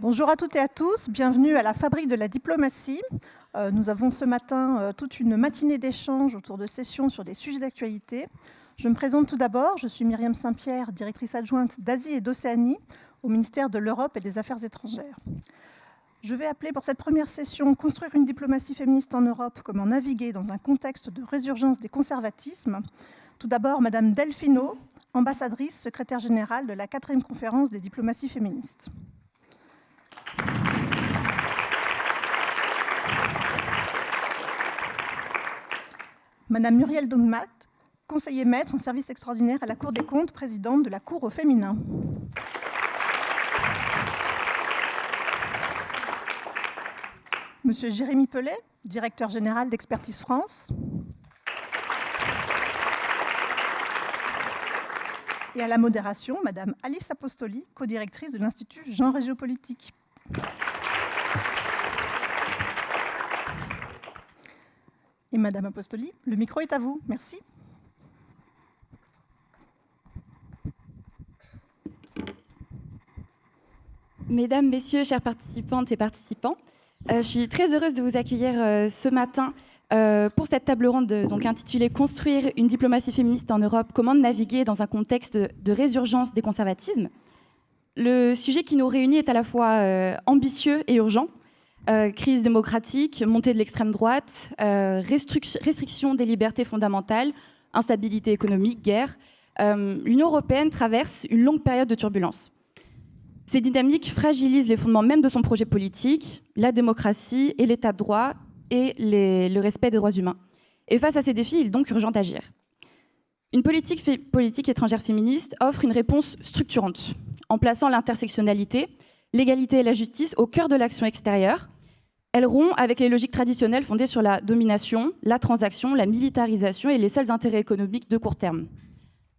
Bonjour à toutes et à tous, bienvenue à la Fabrique de la diplomatie. Nous avons ce matin toute une matinée d'échanges autour de sessions sur des sujets d'actualité. Je me présente tout d'abord, je suis Myriam Saint-Pierre, directrice adjointe d'Asie et d'Océanie au ministère de l'Europe et des Affaires étrangères. Je vais appeler pour cette première session « Construire une diplomatie féministe en Europe, comment naviguer dans un contexte de résurgence des conservatismes ». Tout d'abord, Madame Delfino, ambassadrice, secrétaire générale de la 4e conférence des diplomaties féministes. Madame Muriel Donmat, conseiller maître en service extraordinaire à la Cour des comptes, présidente de la Cour au féminin. Monsieur Jérémy Pellet, directeur général d'Expertise France. Et à la modération, Madame Alice Apostoli, codirectrice de l'Institut Genre et Géopolitique. Et Madame Apostoli, le micro est à vous. Merci. Mesdames, Messieurs, chères participantes et participants, je suis très heureuse de vous accueillir ce matin pour cette table ronde donc intitulée « Construire une diplomatie féministe en Europe, comment naviguer dans un contexte de résurgence des conservatismes ». Le sujet qui nous réunit est à la fois ambitieux et urgent. Crise démocratique, montée de l'extrême droite, restriction des libertés fondamentales, instabilité économique, guerre. L'Union européenne traverse une longue période de turbulence. Ces dynamiques fragilisent les fondements même de son projet politique, la démocratie et l'état de droit et le respect des droits humains. Et face à ces défis, il est donc urgent d'agir. Une politique étrangère féministe offre une réponse structurante, en plaçant l'intersectionnalité, l'égalité et la justice au cœur de l'action extérieure. Elle rompt avec les logiques traditionnelles fondées sur la domination, la transaction, la militarisation et les seuls intérêts économiques de court terme.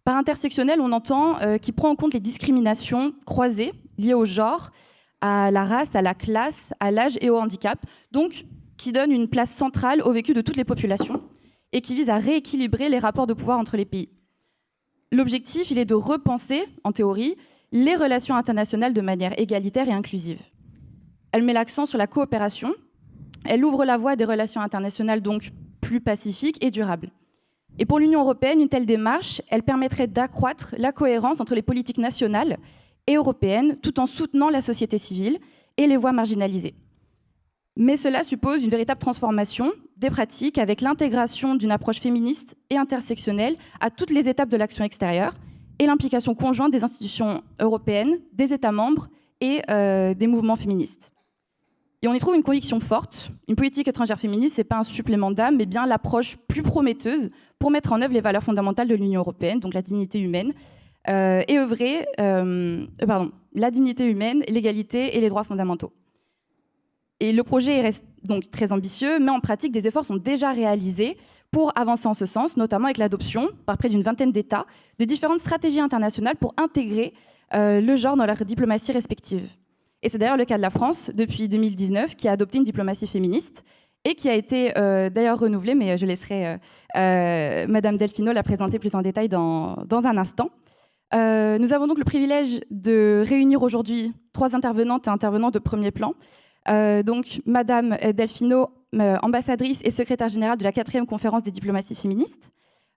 Par intersectionnel, on entend qui prend en compte les discriminations croisées liées au genre, à la race, à la classe, à l'âge et au handicap, donc qui donne une place centrale au vécu de toutes les populations et qui vise à rééquilibrer les rapports de pouvoir entre les pays. L'objectif, il est de repenser, en théorie, les relations internationales de manière égalitaire et inclusive. Elle met l'accent sur la coopération, elle ouvre la voie à des relations internationales donc plus pacifiques et durables. Et pour l'Union européenne, une telle démarche, elle permettrait d'accroître la cohérence entre les politiques nationales et européennes, tout en soutenant la société civile et les voix marginalisées. Mais cela suppose une véritable transformation des pratiques avec l'intégration d'une approche féministe et intersectionnelle à toutes les étapes de l'action extérieure et l'implication conjointe des institutions européennes, des États membres et des mouvements féministes. Et on y trouve une conviction forte. Une politique étrangère féministe, ce n'est pas un supplément d'âme, mais bien l'approche plus prometteuse pour mettre en œuvre les valeurs fondamentales de l'Union européenne, donc la dignité humaine, la dignité humaine, l'égalité et les droits fondamentaux. Et le projet reste donc très ambitieux, mais en pratique, des efforts sont déjà réalisés pour avancer en ce sens, notamment avec l'adoption, par près d'une vingtaine d'États, de différentes stratégies internationales pour intégrer le genre dans leurs diplomaties respectives. Et c'est d'ailleurs le cas de la France, depuis 2019, qui a adopté une diplomatie féministe et qui a été d'ailleurs renouvelée, mais je laisserai Madame Delfino la présenter plus en détail dans un instant. Nous avons donc le privilège de réunir aujourd'hui 3 intervenantes et intervenants de premier plan. Donc Madame Delfino, ambassadrice et secrétaire générale de la 4e conférence des diplomaties féministes,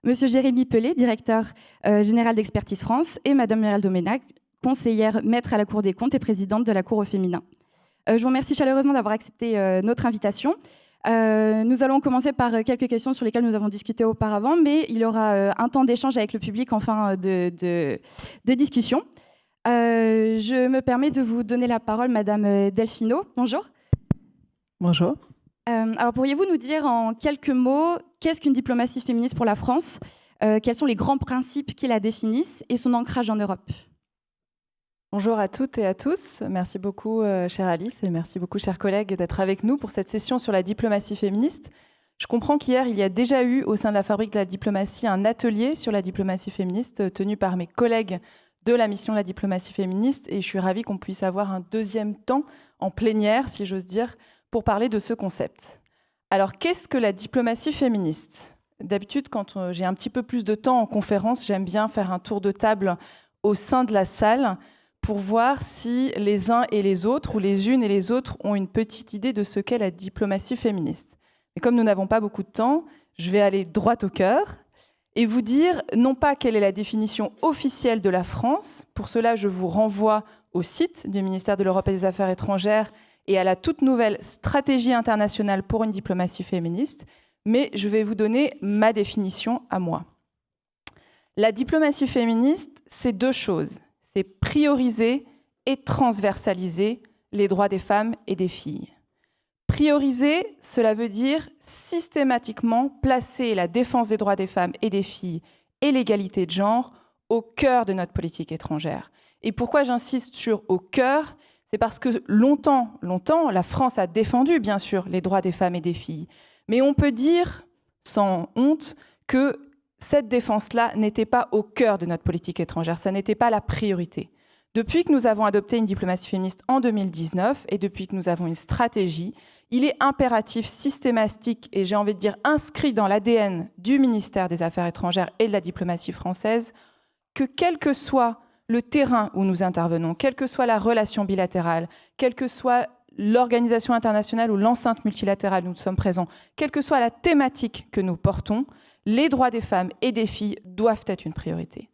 Monsieur Jérémy Pellet, directeur général d'Expertise France, et Madame Muriel Doménac, conseillère maître à la Cour des comptes et présidente de la Cour au féminin. Je vous remercie chaleureusement d'avoir accepté notre invitation. Nous allons commencer par quelques questions sur lesquelles nous avons discuté auparavant, mais il y aura un temps d'échange avec le public en fin de discussion. Je me permets de vous donner la parole, Madame Delfino. Bonjour. Bonjour. Alors, pourriez-vous nous dire en quelques mots, qu'est-ce qu'une diplomatie féministe pour la France ? Quels sont les grands principes qui la définissent et son ancrage en Europe ? Bonjour à toutes et à tous. Merci beaucoup, chère Alice, et merci beaucoup, chers collègues, d'être avec nous pour cette session sur la diplomatie féministe. Je comprends qu'hier, il y a déjà eu, au sein de la Fabrique de la diplomatie, un atelier sur la diplomatie féministe tenu par mes collègues de la mission de la diplomatie féministe, et je suis ravie qu'on puisse avoir un deuxième temps en plénière, si j'ose dire, pour parler de ce concept. Alors, qu'est-ce que la diplomatie féministe ? D'habitude, quand j'ai un petit peu plus de temps en conférence, j'aime bien faire un tour de table au sein de la salle pour voir si les uns et les autres, ou les unes et les autres, ont une petite idée de ce qu'est la diplomatie féministe. Mais comme nous n'avons pas beaucoup de temps, je vais aller droit au cœur et vous dire non pas quelle est la définition officielle de la France. Pour cela, je vous renvoie au site du ministère de l'Europe et des Affaires étrangères et à la toute nouvelle stratégie internationale pour une diplomatie féministe, mais je vais vous donner ma définition à moi. La diplomatie féministe, c'est deux choses. C'est prioriser et transversaliser les droits des femmes et des filles. Prioriser, cela veut dire systématiquement placer la défense des droits des femmes et des filles et l'égalité de genre au cœur de notre politique étrangère. Et pourquoi j'insiste sur « au cœur », c'est parce que longtemps, la France a défendu, bien sûr, les droits des femmes et des filles. Mais on peut dire, sans honte, que cette défense-là n'était pas au cœur de notre politique étrangère, ça n'était pas la priorité. Depuis que nous avons adopté une diplomatie féministe en 2019 et depuis que nous avons une stratégie, il est impératif, systématique et j'ai envie de dire inscrit dans l'ADN du ministère des Affaires étrangères et de la diplomatie française que quel que soit le terrain où nous intervenons, quelle que soit la relation bilatérale, quelle que soit l'organisation internationale ou l'enceinte multilatérale où nous sommes présents, quelle que soit la thématique que nous portons, les droits des femmes et des filles doivent être une priorité.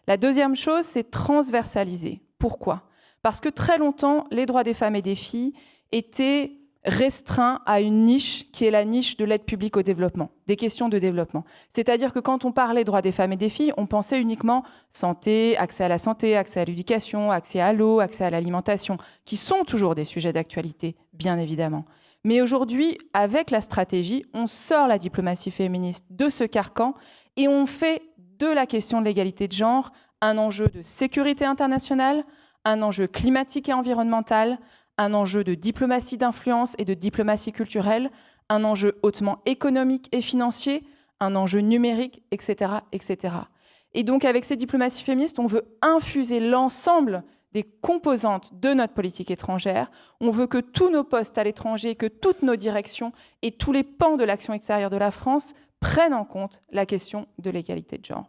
La deuxième chose, c'est transversaliser. Pourquoi ? Parce que très longtemps, les droits des femmes et des filles étaient restreints à une niche qui est la niche de l'aide publique au développement, des questions de développement. C'est-à-dire que quand on parlait droits des femmes et des filles, on pensait uniquement santé, accès à la santé, accès à l'éducation, accès à l'eau, accès à l'alimentation, qui sont toujours des sujets d'actualité, bien évidemment. Mais aujourd'hui, avec la stratégie, on sort la diplomatie féministe de ce carcan et on fait de la question de l'égalité de genre un enjeu de sécurité internationale, un enjeu climatique et environnemental, un enjeu de diplomatie d'influence et de diplomatie culturelle, un enjeu hautement économique et financier, un enjeu numérique, etc., etc. Et donc, avec ces diplomaties féministes, on veut infuser l'ensemble des composantes de notre politique étrangère. On veut que tous nos postes à l'étranger, que toutes nos directions et tous les pans de l'action extérieure de la France prennent en compte la question de l'égalité de genre.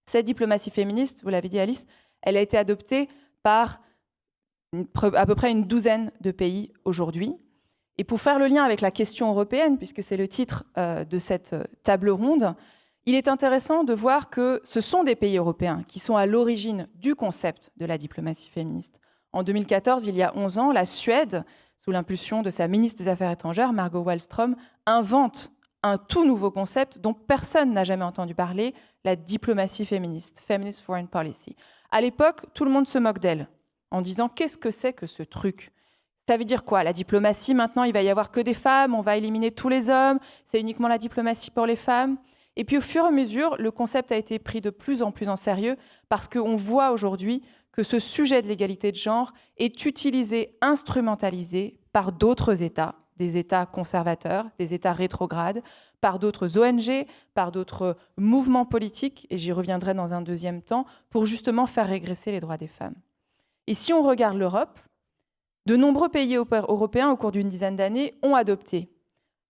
Cette diplomatie féministe, vous l'avez dit Alice, elle a été adoptée par à peu près une douzaine de pays aujourd'hui. Et pour faire le lien avec la question européenne, puisque c'est le titre de cette table ronde, il est intéressant de voir que ce sont des pays européens qui sont à l'origine du concept de la diplomatie féministe. En 2014, il y a 11 ans, la Suède, sous l'impulsion de sa ministre des Affaires étrangères, Margot Wallström, invente un tout nouveau concept dont personne n'a jamais entendu parler, la diplomatie féministe, Feminist Foreign Policy. À l'époque, tout le monde se moque d'elle, en disant « qu'est-ce que c'est que ce truc ?» Ça veut dire quoi ? La diplomatie, maintenant, il va y avoir que des femmes, on va éliminer tous les hommes, c'est uniquement la diplomatie pour les femmes. Et puis au fur et à mesure, le concept a été pris de plus en plus en sérieux parce qu'on voit aujourd'hui que ce sujet de l'égalité de genre est utilisé, instrumentalisé par d'autres États, des États conservateurs, des États rétrogrades, par d'autres ONG, par d'autres mouvements politiques, et j'y reviendrai dans un deuxième temps, pour justement faire régresser les droits des femmes. Et si on regarde l'Europe, de nombreux pays européens, au cours d'une dizaine d'années, ont adopté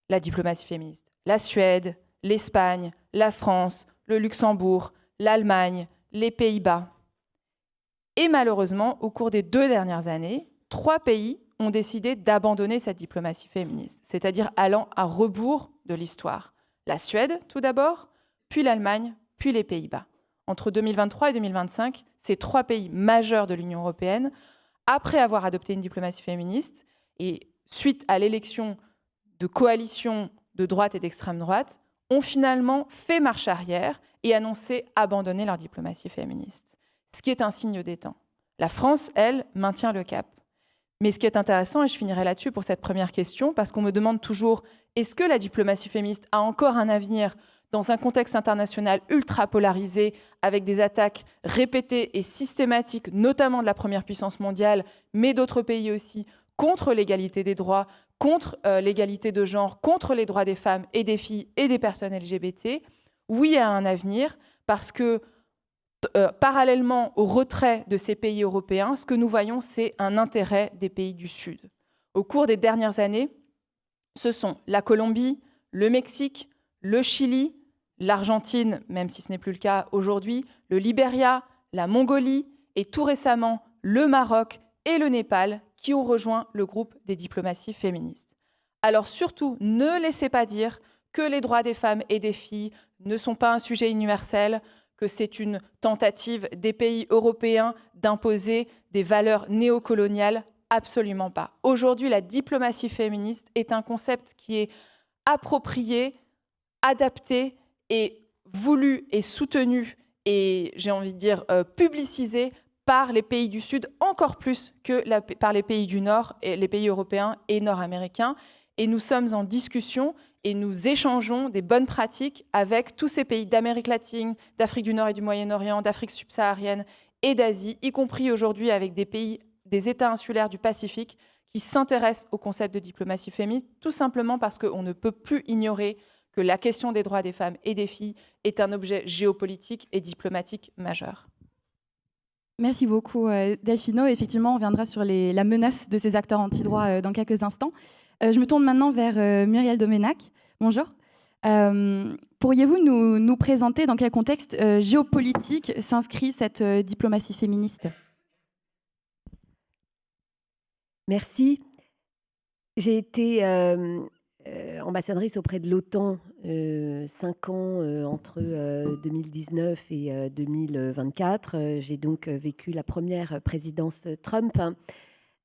la diplomatie féministe. La Suède, l'Espagne, la France, le Luxembourg, l'Allemagne, les Pays-Bas. Et malheureusement, au cours des 2 dernières années, 3 pays ont décidé d'abandonner cette diplomatie féministe, c'est-à-dire allant à rebours de l'histoire. La Suède, tout d'abord, puis l'Allemagne, puis les Pays-Bas. Entre 2023 et 2025, ces 3 pays majeurs de l'Union européenne, après avoir adopté une diplomatie féministe, et suite à l'élection de coalitions de droite et d'extrême droite, ont finalement fait marche arrière et annoncé abandonner leur diplomatie féministe. Ce qui est un signe des temps. La France, elle, maintient le cap. Mais ce qui est intéressant, et je finirai là-dessus pour cette première question, parce qu'on me demande toujours, est-ce que la diplomatie féministe a encore un avenir dans un contexte international ultra polarisé, avec des attaques répétées et systématiques, notamment de la première puissance mondiale, mais d'autres pays aussi, contre l'égalité des droits, contre l'égalité de genre, contre les droits des femmes et des filles et des personnes LGBT? Oui, il y a un avenir, parce que parallèlement au retrait de ces pays européens, ce que nous voyons, c'est un intérêt des pays du Sud. Au cours des dernières années, ce sont la Colombie, le Mexique, le Chili, l'Argentine, même si ce n'est plus le cas aujourd'hui, le Libéria, la Mongolie et tout récemment le Maroc et le Népal qui ont rejoint le groupe des diplomaties féministes. Alors surtout, ne laissez pas dire que les droits des femmes et des filles ne sont pas un sujet universel, que c'est une tentative des pays européens d'imposer des valeurs néocoloniales. Absolument pas. Aujourd'hui, la diplomatie féministe est un concept qui est approprié, adapté et voulu et soutenu et, j'ai envie de dire, publicisé par les pays du Sud, encore plus que par les pays du Nord, et les pays européens et nord-américains. Et nous sommes en discussion et nous échangeons des bonnes pratiques avec tous ces pays d'Amérique latine, d'Afrique du Nord et du Moyen-Orient, d'Afrique subsaharienne et d'Asie, y compris aujourd'hui avec des pays, des États insulaires du Pacifique, qui s'intéressent au concept de diplomatie féministe, tout simplement parce qu'on ne peut plus ignorer que la question des droits des femmes et des filles est un objet géopolitique et diplomatique majeur. Merci beaucoup, Delphino. Effectivement, on reviendra sur la menace de ces acteurs antidroits dans quelques instants. Je me tourne maintenant vers Muriel Domenac. Bonjour. Pourriez-vous nous présenter dans quel contexte géopolitique s'inscrit cette diplomatie féministe ? Merci. J'ai été ambassadrice auprès de l'OTAN 5 ans entre 2019 et 2024. J'ai donc vécu la première présidence Trump.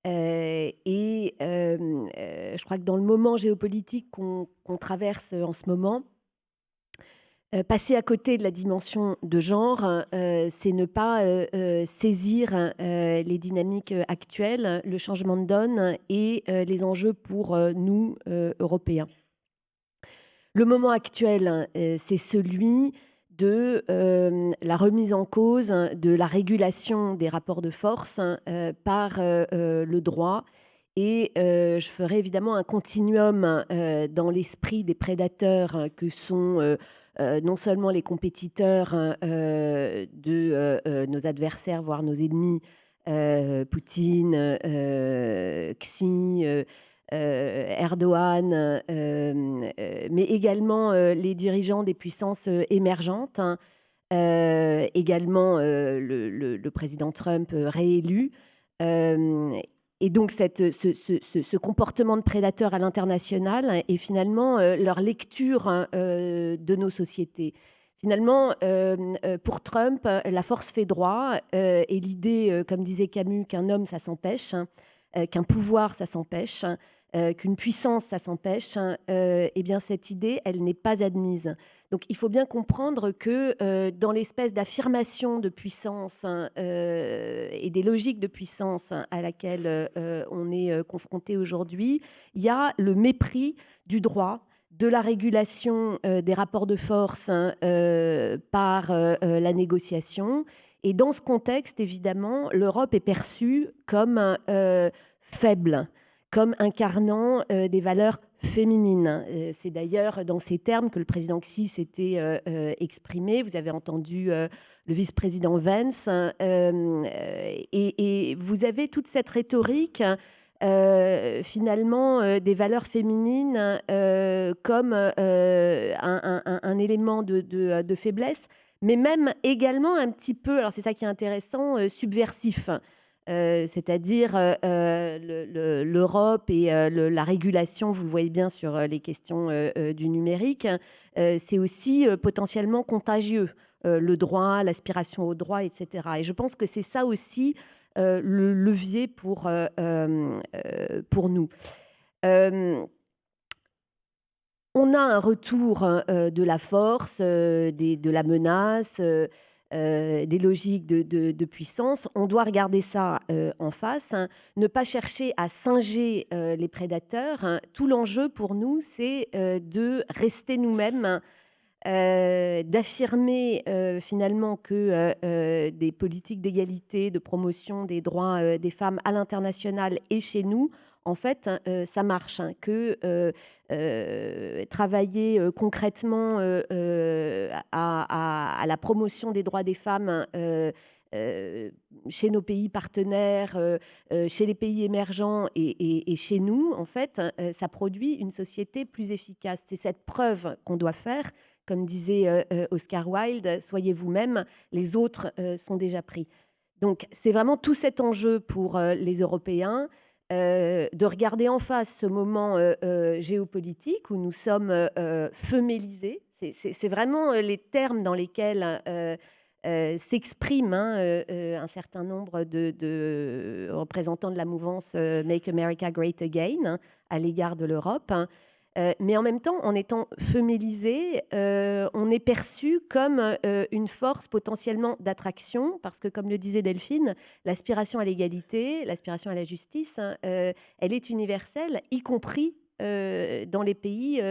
Je crois que dans le moment géopolitique qu'on traverse en ce moment, passer à côté de la dimension de genre, c'est ne pas saisir les dynamiques actuelles, le changement de donne et les enjeux pour nous, Européens. Le moment actuel, c'est celui de la remise en cause de la régulation des rapports de force par le droit. Et je ferai évidemment un continuum dans l'esprit des prédateurs que sont non seulement les compétiteurs de nos adversaires, voire nos ennemis, Poutine, Xi, Erdogan, mais également les dirigeants des puissances émergentes, également le président Trump réélu. Et donc, ce comportement de prédateur à l'international est finalement leur lecture de nos sociétés. Finalement, pour Trump, la force fait droit et l'idée, comme disait Camus, qu'un homme, ça s'empêche, qu'un pouvoir, ça s'empêche, qu'une puissance, ça s'empêche, eh bien, cette idée, elle n'est pas admise. Donc, il faut bien comprendre que dans l'espèce d'affirmation de puissance et des logiques de puissance à laquelle on est confronté aujourd'hui, il y a le mépris du droit, de la régulation des rapports de force par la négociation. Et dans ce contexte, évidemment, l'Europe est perçue comme faible, comme incarnant des valeurs féminines. C'est d'ailleurs dans ces termes que le président Xi s'était exprimé. Vous avez entendu le vice-président Vance. Et vous avez toute cette rhétorique, finalement, des valeurs féminines comme un élément de faiblesse, mais même également un petit peu, alors c'est ça qui est intéressant, subversif. C'est-à-dire l'Europe et la régulation, vous le voyez bien sur les questions du numérique, c'est aussi potentiellement contagieux, le droit, l'aspiration au droit, etc. Et je pense que c'est ça aussi le levier pour nous. On a un retour de la force, de la menace, des logiques de puissance. On doit regarder ça en face, hein. Ne pas chercher à singer les prédateurs, hein. Tout l'enjeu pour nous, c'est de rester nous-mêmes, d'affirmer finalement que des politiques d'égalité, de promotion des droits des femmes à l'international et chez nous, en fait, ça marche, hein, que travailler concrètement à la promotion des droits des femmes chez nos pays partenaires, chez les pays émergents et chez nous, en fait, ça produit une société plus efficace. C'est cette preuve qu'on doit faire. Comme disait Oscar Wilde, soyez vous-même, les autres sont déjà pris. Donc, c'est vraiment tout cet enjeu pour les Européens de regarder en face ce moment géopolitique où nous sommes femélisés. C'est vraiment les termes dans lesquels s'expriment un certain nombre de représentants de la mouvance Make America Great Again à l'égard de l'Europe. Mais en même temps, en étant femélisé, on est perçu comme une force potentiellement d'attraction, parce que, comme le disait Delphine, l'aspiration à l'égalité, l'aspiration à la justice, elle est universelle, y compris dans les pays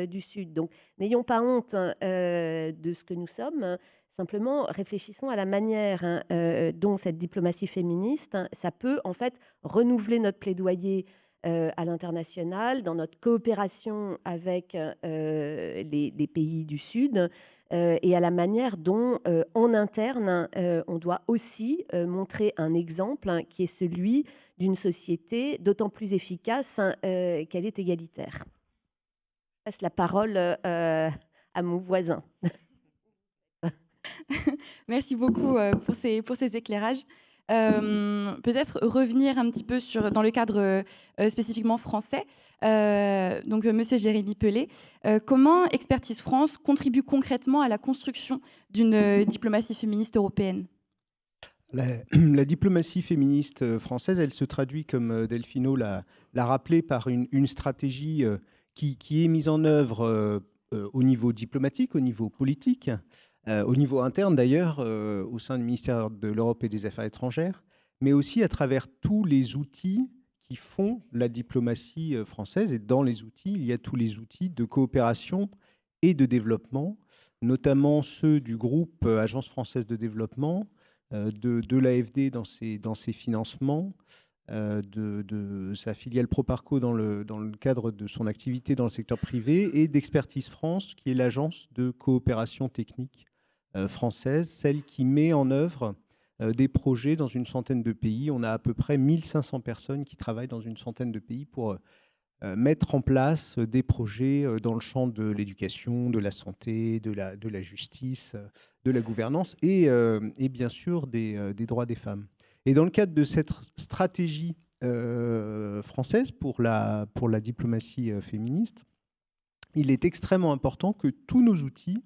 du Sud. Donc, n'ayons pas honte de ce que nous sommes. Simplement, réfléchissons à la manière dont cette diplomatie féministe, ça peut en fait renouveler notre plaidoyer à l'international, dans notre coopération avec les pays du Sud, et à la manière dont, en interne, on doit aussi montrer un exemple qui est celui d'une société d'autant plus efficace qu'elle est égalitaire. Je passe la parole à mon voisin. Merci beaucoup pour ces éclairages. Peut-être revenir un petit peu dans le cadre spécifiquement français. Donc, Monsieur Jérémy Pelé, comment Expertise France contribue concrètement à la construction d'une diplomatie féministe européenne ? La diplomatie féministe française, elle se traduit, comme Delphino l'a rappelé, par une stratégie qui est mise en œuvre au niveau diplomatique, au niveau politique, au niveau interne d'ailleurs, au sein du ministère de l'Europe et des Affaires étrangères, mais aussi à travers tous les outils qui font la diplomatie française. Et dans les outils, il y a tous les outils de coopération et de développement, notamment ceux du groupe Agence française de développement, de l'AFD dans ses financements, de sa filiale Proparco dans le cadre de son activité dans le secteur privé, et d'Expertise France, qui est l'agence de coopération technique française, celle qui met en œuvre des projets dans une centaine de pays. On a à peu près 1500 personnes qui travaillent dans une centaine de pays pour mettre en place des projets dans le champ de l'éducation, de la santé, de la justice, de la gouvernance et bien sûr des droits des femmes. Et dans le cadre de cette stratégie française pour la diplomatie féministe, il est extrêmement important que tous nos outils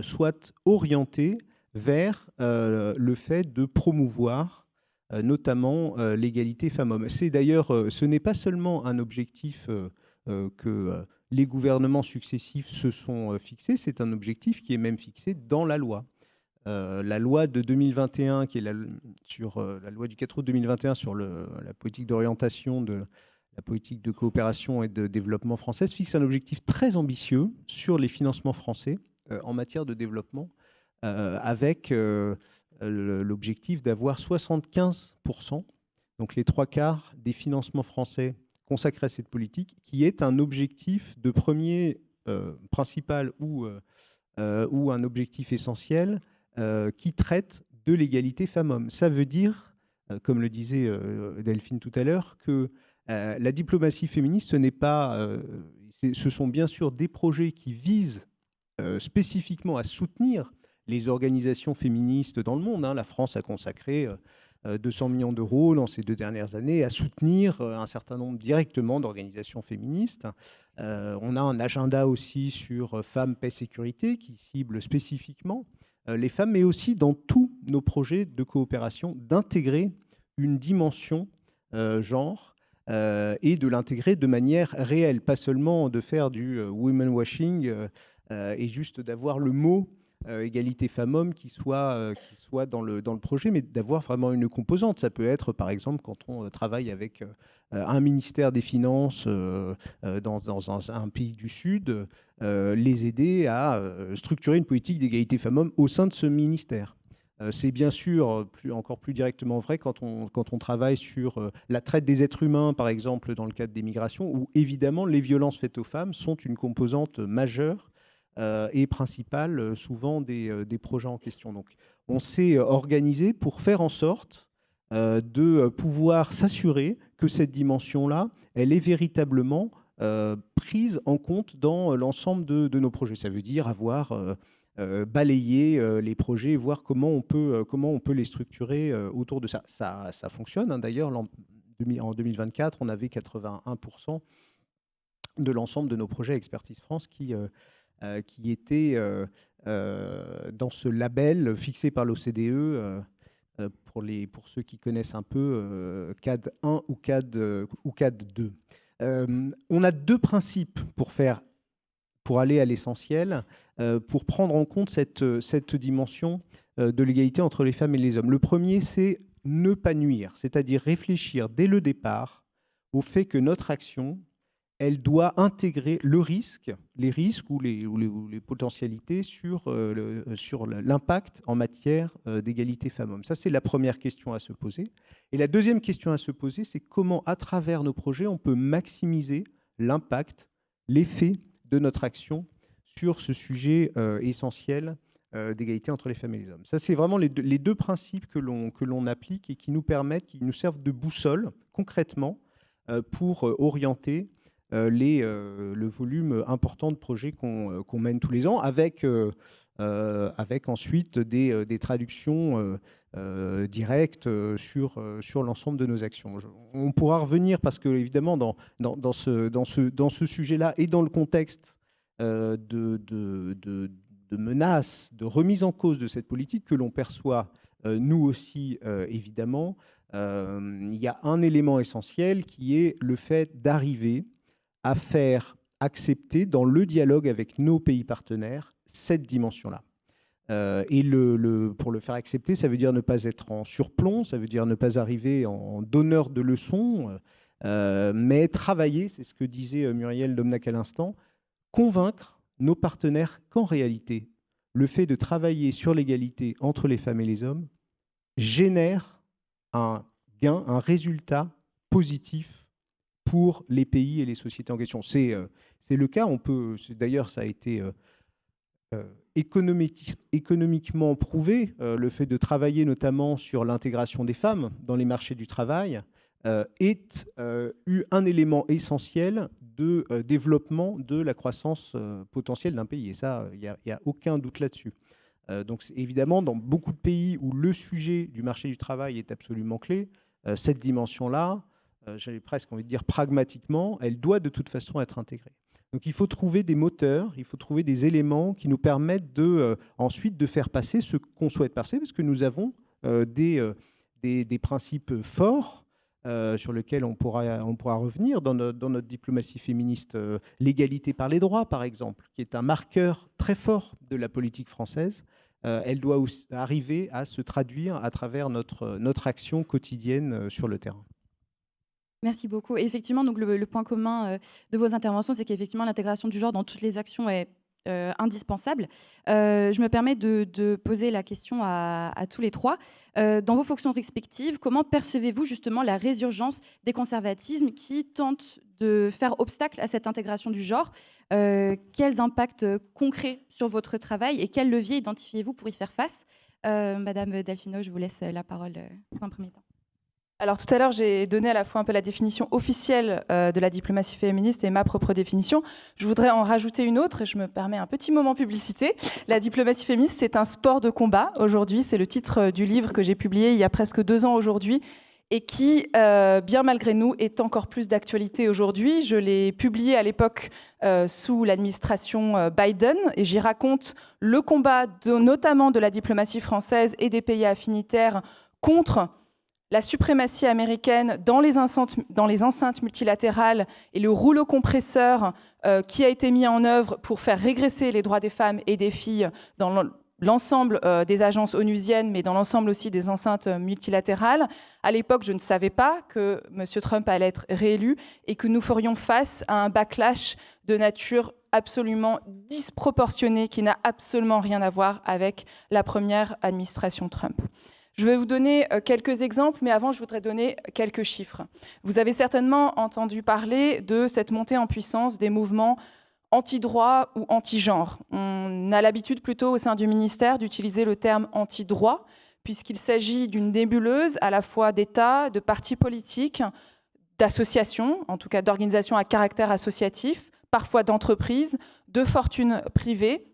soient orientés vers le fait de promouvoir notamment l'égalité femmes-hommes. C'est d'ailleurs, ce n'est pas seulement un objectif que les gouvernements successifs se sont fixés, c'est un objectif qui est même fixé dans la loi. La loi de 2021, qui est la loi du 4 août 2021 sur la politique d'orientation de la politique de coopération et de développement française, fixe un objectif très ambitieux sur les financements français en matière de développement, avec l'objectif d'avoir 75%, donc les 3/4 des financements français consacrés à cette politique, qui est un objectif de premier principal ou un objectif essentiel qui traite de l'égalité femmes-hommes. Ça veut dire, comme le disait Delphine tout à l'heure, que la diplomatie féministe, ce sont bien sûr des projets qui visent spécifiquement à soutenir les organisations féministes dans le monde. La France a consacré 200 millions d'euros dans ces 2 dernières années à soutenir un certain nombre directement d'organisations féministes. On a un agenda aussi sur femmes, paix, sécurité qui cible spécifiquement les femmes, mais aussi dans tous nos projets de coopération d'intégrer une dimension genre et de l'intégrer de manière réelle, pas seulement de faire du women washing et juste d'avoir le mot égalité femmes-hommes qui soit dans le projet, mais d'avoir vraiment une composante. Ça peut être, par exemple, quand on travaille avec un ministère des Finances dans un pays du Sud, les aider à structurer une politique d'égalité femmes-hommes au sein de ce ministère. C'est bien sûr encore plus directement vrai quand on travaille sur la traite des êtres humains, par exemple, dans le cadre des migrations, où évidemment les violences faites aux femmes sont une composante majeure et principale souvent des projets en question. Donc on s'est organisé pour faire en sorte de pouvoir s'assurer que cette dimension-là, elle est véritablement prise en compte dans l'ensemble de nos projets. Ça veut dire avoir balayer les projets et voir comment on peut les structurer autour de ça. Ça fonctionne, hein, d'ailleurs. En 2024, on avait 81% de l'ensemble de nos projets Expertise France qui étaient dans ce label fixé par l'OCDE, pour ceux qui connaissent un peu, CAD 1 ou CAD 2. On a deux principes pour aller à l'essentiel, pour prendre en compte cette dimension de l'égalité entre les femmes et les hommes. Le premier, c'est ne pas nuire, c'est-à-dire réfléchir dès le départ au fait que notre action, elle doit intégrer les risques ou les potentialités sur l'impact en matière d'égalité femmes-hommes. Ça, c'est la première question à se poser. Et la deuxième question à se poser, c'est comment, à travers nos projets, on peut maximiser l'impact, l'effet de notre action sur ce sujet essentiel d'égalité entre les femmes et les hommes. Ça, c'est vraiment les deux principes que l'on applique et qui nous servent de boussole concrètement pour orienter le volume important de projets qu'on mène tous les ans, avec ensuite des traductions directes sur l'ensemble de nos actions. On pourra revenir parce que, évidemment, dans ce sujet-là et dans le contexte de menaces, de remise en cause de cette politique que l'on perçoit, nous aussi, évidemment, il y a un élément essentiel qui est le fait d'arriver à faire accepter dans le dialogue avec nos pays partenaires cette dimension-là. Et pour le faire accepter, ça veut dire ne pas être en surplomb, ça veut dire ne pas arriver en donneur de leçons, mais travailler, c'est ce que disait Muriel Domnac à l'instant, convaincre nos partenaires qu'en réalité, le fait de travailler sur l'égalité entre les femmes et les hommes génère un gain, un résultat positif pour les pays et les sociétés en question. C'est le cas, d'ailleurs ça a été économiquement prouvé, le fait de travailler notamment sur l'intégration des femmes dans les marchés du travail est un élément essentiel de développement de la croissance potentielle d'un pays. Et ça, il n'y a aucun doute là-dessus. Donc évidemment, dans beaucoup de pays où le sujet du marché du travail est absolument clé, cette dimension-là, j'avais presque envie de dire pragmatiquement, elle doit de toute façon être intégrée. Donc il faut trouver des moteurs, il faut trouver des éléments qui nous permettent ensuite de faire passer ce qu'on souhaite passer, parce que nous avons des principes forts sur lesquels on pourra revenir dans notre diplomatie féministe. L'égalité par les droits, par exemple, qui est un marqueur très fort de la politique française, elle doit aussi arriver à se traduire à travers notre action quotidienne sur le terrain. Merci beaucoup. Et effectivement, donc le point commun de vos interventions, c'est qu'effectivement, l'intégration du genre dans toutes les actions est indispensable. Je me permets de poser la question à tous les trois. Dans vos fonctions respectives, comment percevez-vous justement la résurgence des conservatismes qui tentent de faire obstacle à cette intégration du genre? Quels impacts concrets sur votre travail et quels leviers identifiez-vous pour y faire face? Madame Delfino, je vous laisse la parole pour un premier temps. Alors tout à l'heure, j'ai donné à la fois un peu la définition officielle de la diplomatie féministe et ma propre définition. Je voudrais en rajouter une autre et je me permets un petit moment publicité. La diplomatie féministe, c'est un sport de combat aujourd'hui. C'est le titre du livre que j'ai publié il y a presque 2 ans aujourd'hui et qui, bien malgré nous, est encore plus d'actualité aujourd'hui. Je l'ai publié à l'époque sous l'administration Biden et j'y raconte le combat notamment de la diplomatie française et des pays affinitaires contre la suprématie américaine dans les enceintes multilatérales et le rouleau compresseur qui a été mis en œuvre pour faire régresser les droits des femmes et des filles dans l'ensemble des agences onusiennes, mais dans l'ensemble aussi des enceintes multilatérales. À l'époque, je ne savais pas que M. Trump allait être réélu et que nous ferions face à un backlash de nature absolument disproportionnée qui n'a absolument rien à voir avec la première administration Trump. Je vais vous donner quelques exemples, mais avant, je voudrais donner quelques chiffres. Vous avez certainement entendu parler de cette montée en puissance des mouvements anti-droit ou anti-genre. On a l'habitude plutôt au sein du ministère d'utiliser le terme anti-droit, puisqu'il s'agit d'une nébuleuse à la fois d'États, de partis politiques, d'associations, en tout cas d'organisations à caractère associatif, parfois d'entreprises, de fortunes privées,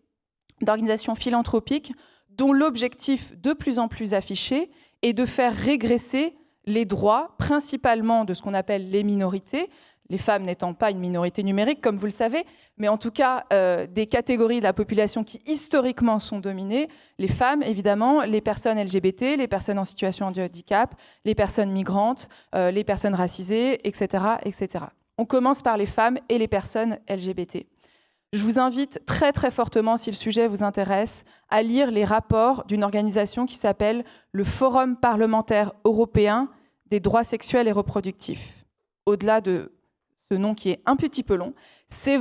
d'organisations philanthropiques dont l'objectif de plus en plus affiché est de faire régresser les droits, principalement de ce qu'on appelle les minorités, les femmes n'étant pas une minorité numérique, comme vous le savez, mais en tout cas des catégories de la population qui historiquement sont dominées, les femmes évidemment, les personnes LGBT, les personnes en situation de handicap, les personnes migrantes, les personnes racisées, etc., etc. On commence par les femmes et les personnes LGBT. Je vous invite très très fortement, si le sujet vous intéresse, à lire les rapports d'une organisation qui s'appelle le Forum parlementaire européen des droits sexuels et reproductifs. Au-delà de ce nom qui est un petit peu long, c'est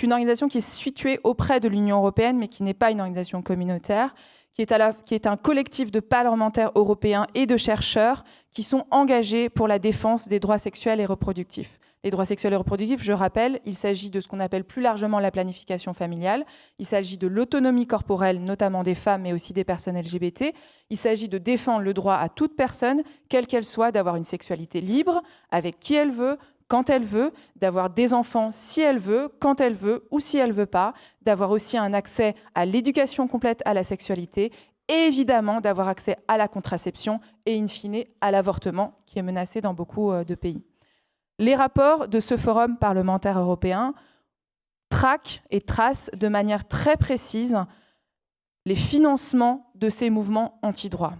une organisation qui est située auprès de l'Union européenne, mais qui n'est pas une organisation communautaire, qui est un collectif de parlementaires européens et de chercheurs qui sont engagés pour la défense des droits sexuels et reproductifs. Les droits sexuels et reproductifs, je rappelle, il s'agit de ce qu'on appelle plus largement la planification familiale, il s'agit de l'autonomie corporelle, notamment des femmes, mais aussi des personnes LGBT, il s'agit de défendre le droit à toute personne, quelle qu'elle soit, d'avoir une sexualité libre, avec qui elle veut, quand elle veut, d'avoir des enfants si elle veut, quand elle veut ou si elle ne veut pas, d'avoir aussi un accès à l'éducation complète à la sexualité et évidemment d'avoir accès à la contraception et in fine à l'avortement qui est menacé dans beaucoup de pays. Les rapports de ce forum parlementaire européen traquent et tracent de manière très précise les financements de ces mouvements anti-droits.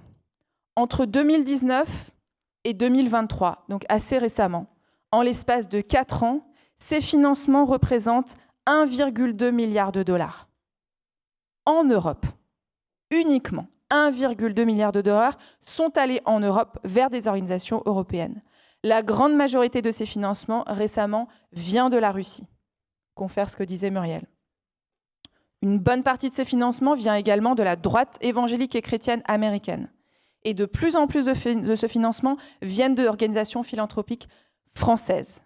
Entre 2019 et 2023, donc assez récemment, en l'espace de 4 ans, ces financements représentent 1,2 milliard de dollars. En Europe, uniquement 1,2 milliard de dollars sont allés en Europe vers des organisations européennes. La grande majorité de ces financements, récemment, vient de la Russie. Confère ce que disait Muriel. Une bonne partie de ces financements vient également de la droite évangélique et chrétienne américaine. Et de plus en plus de ce financement viennent d'organisations philanthropiques françaises,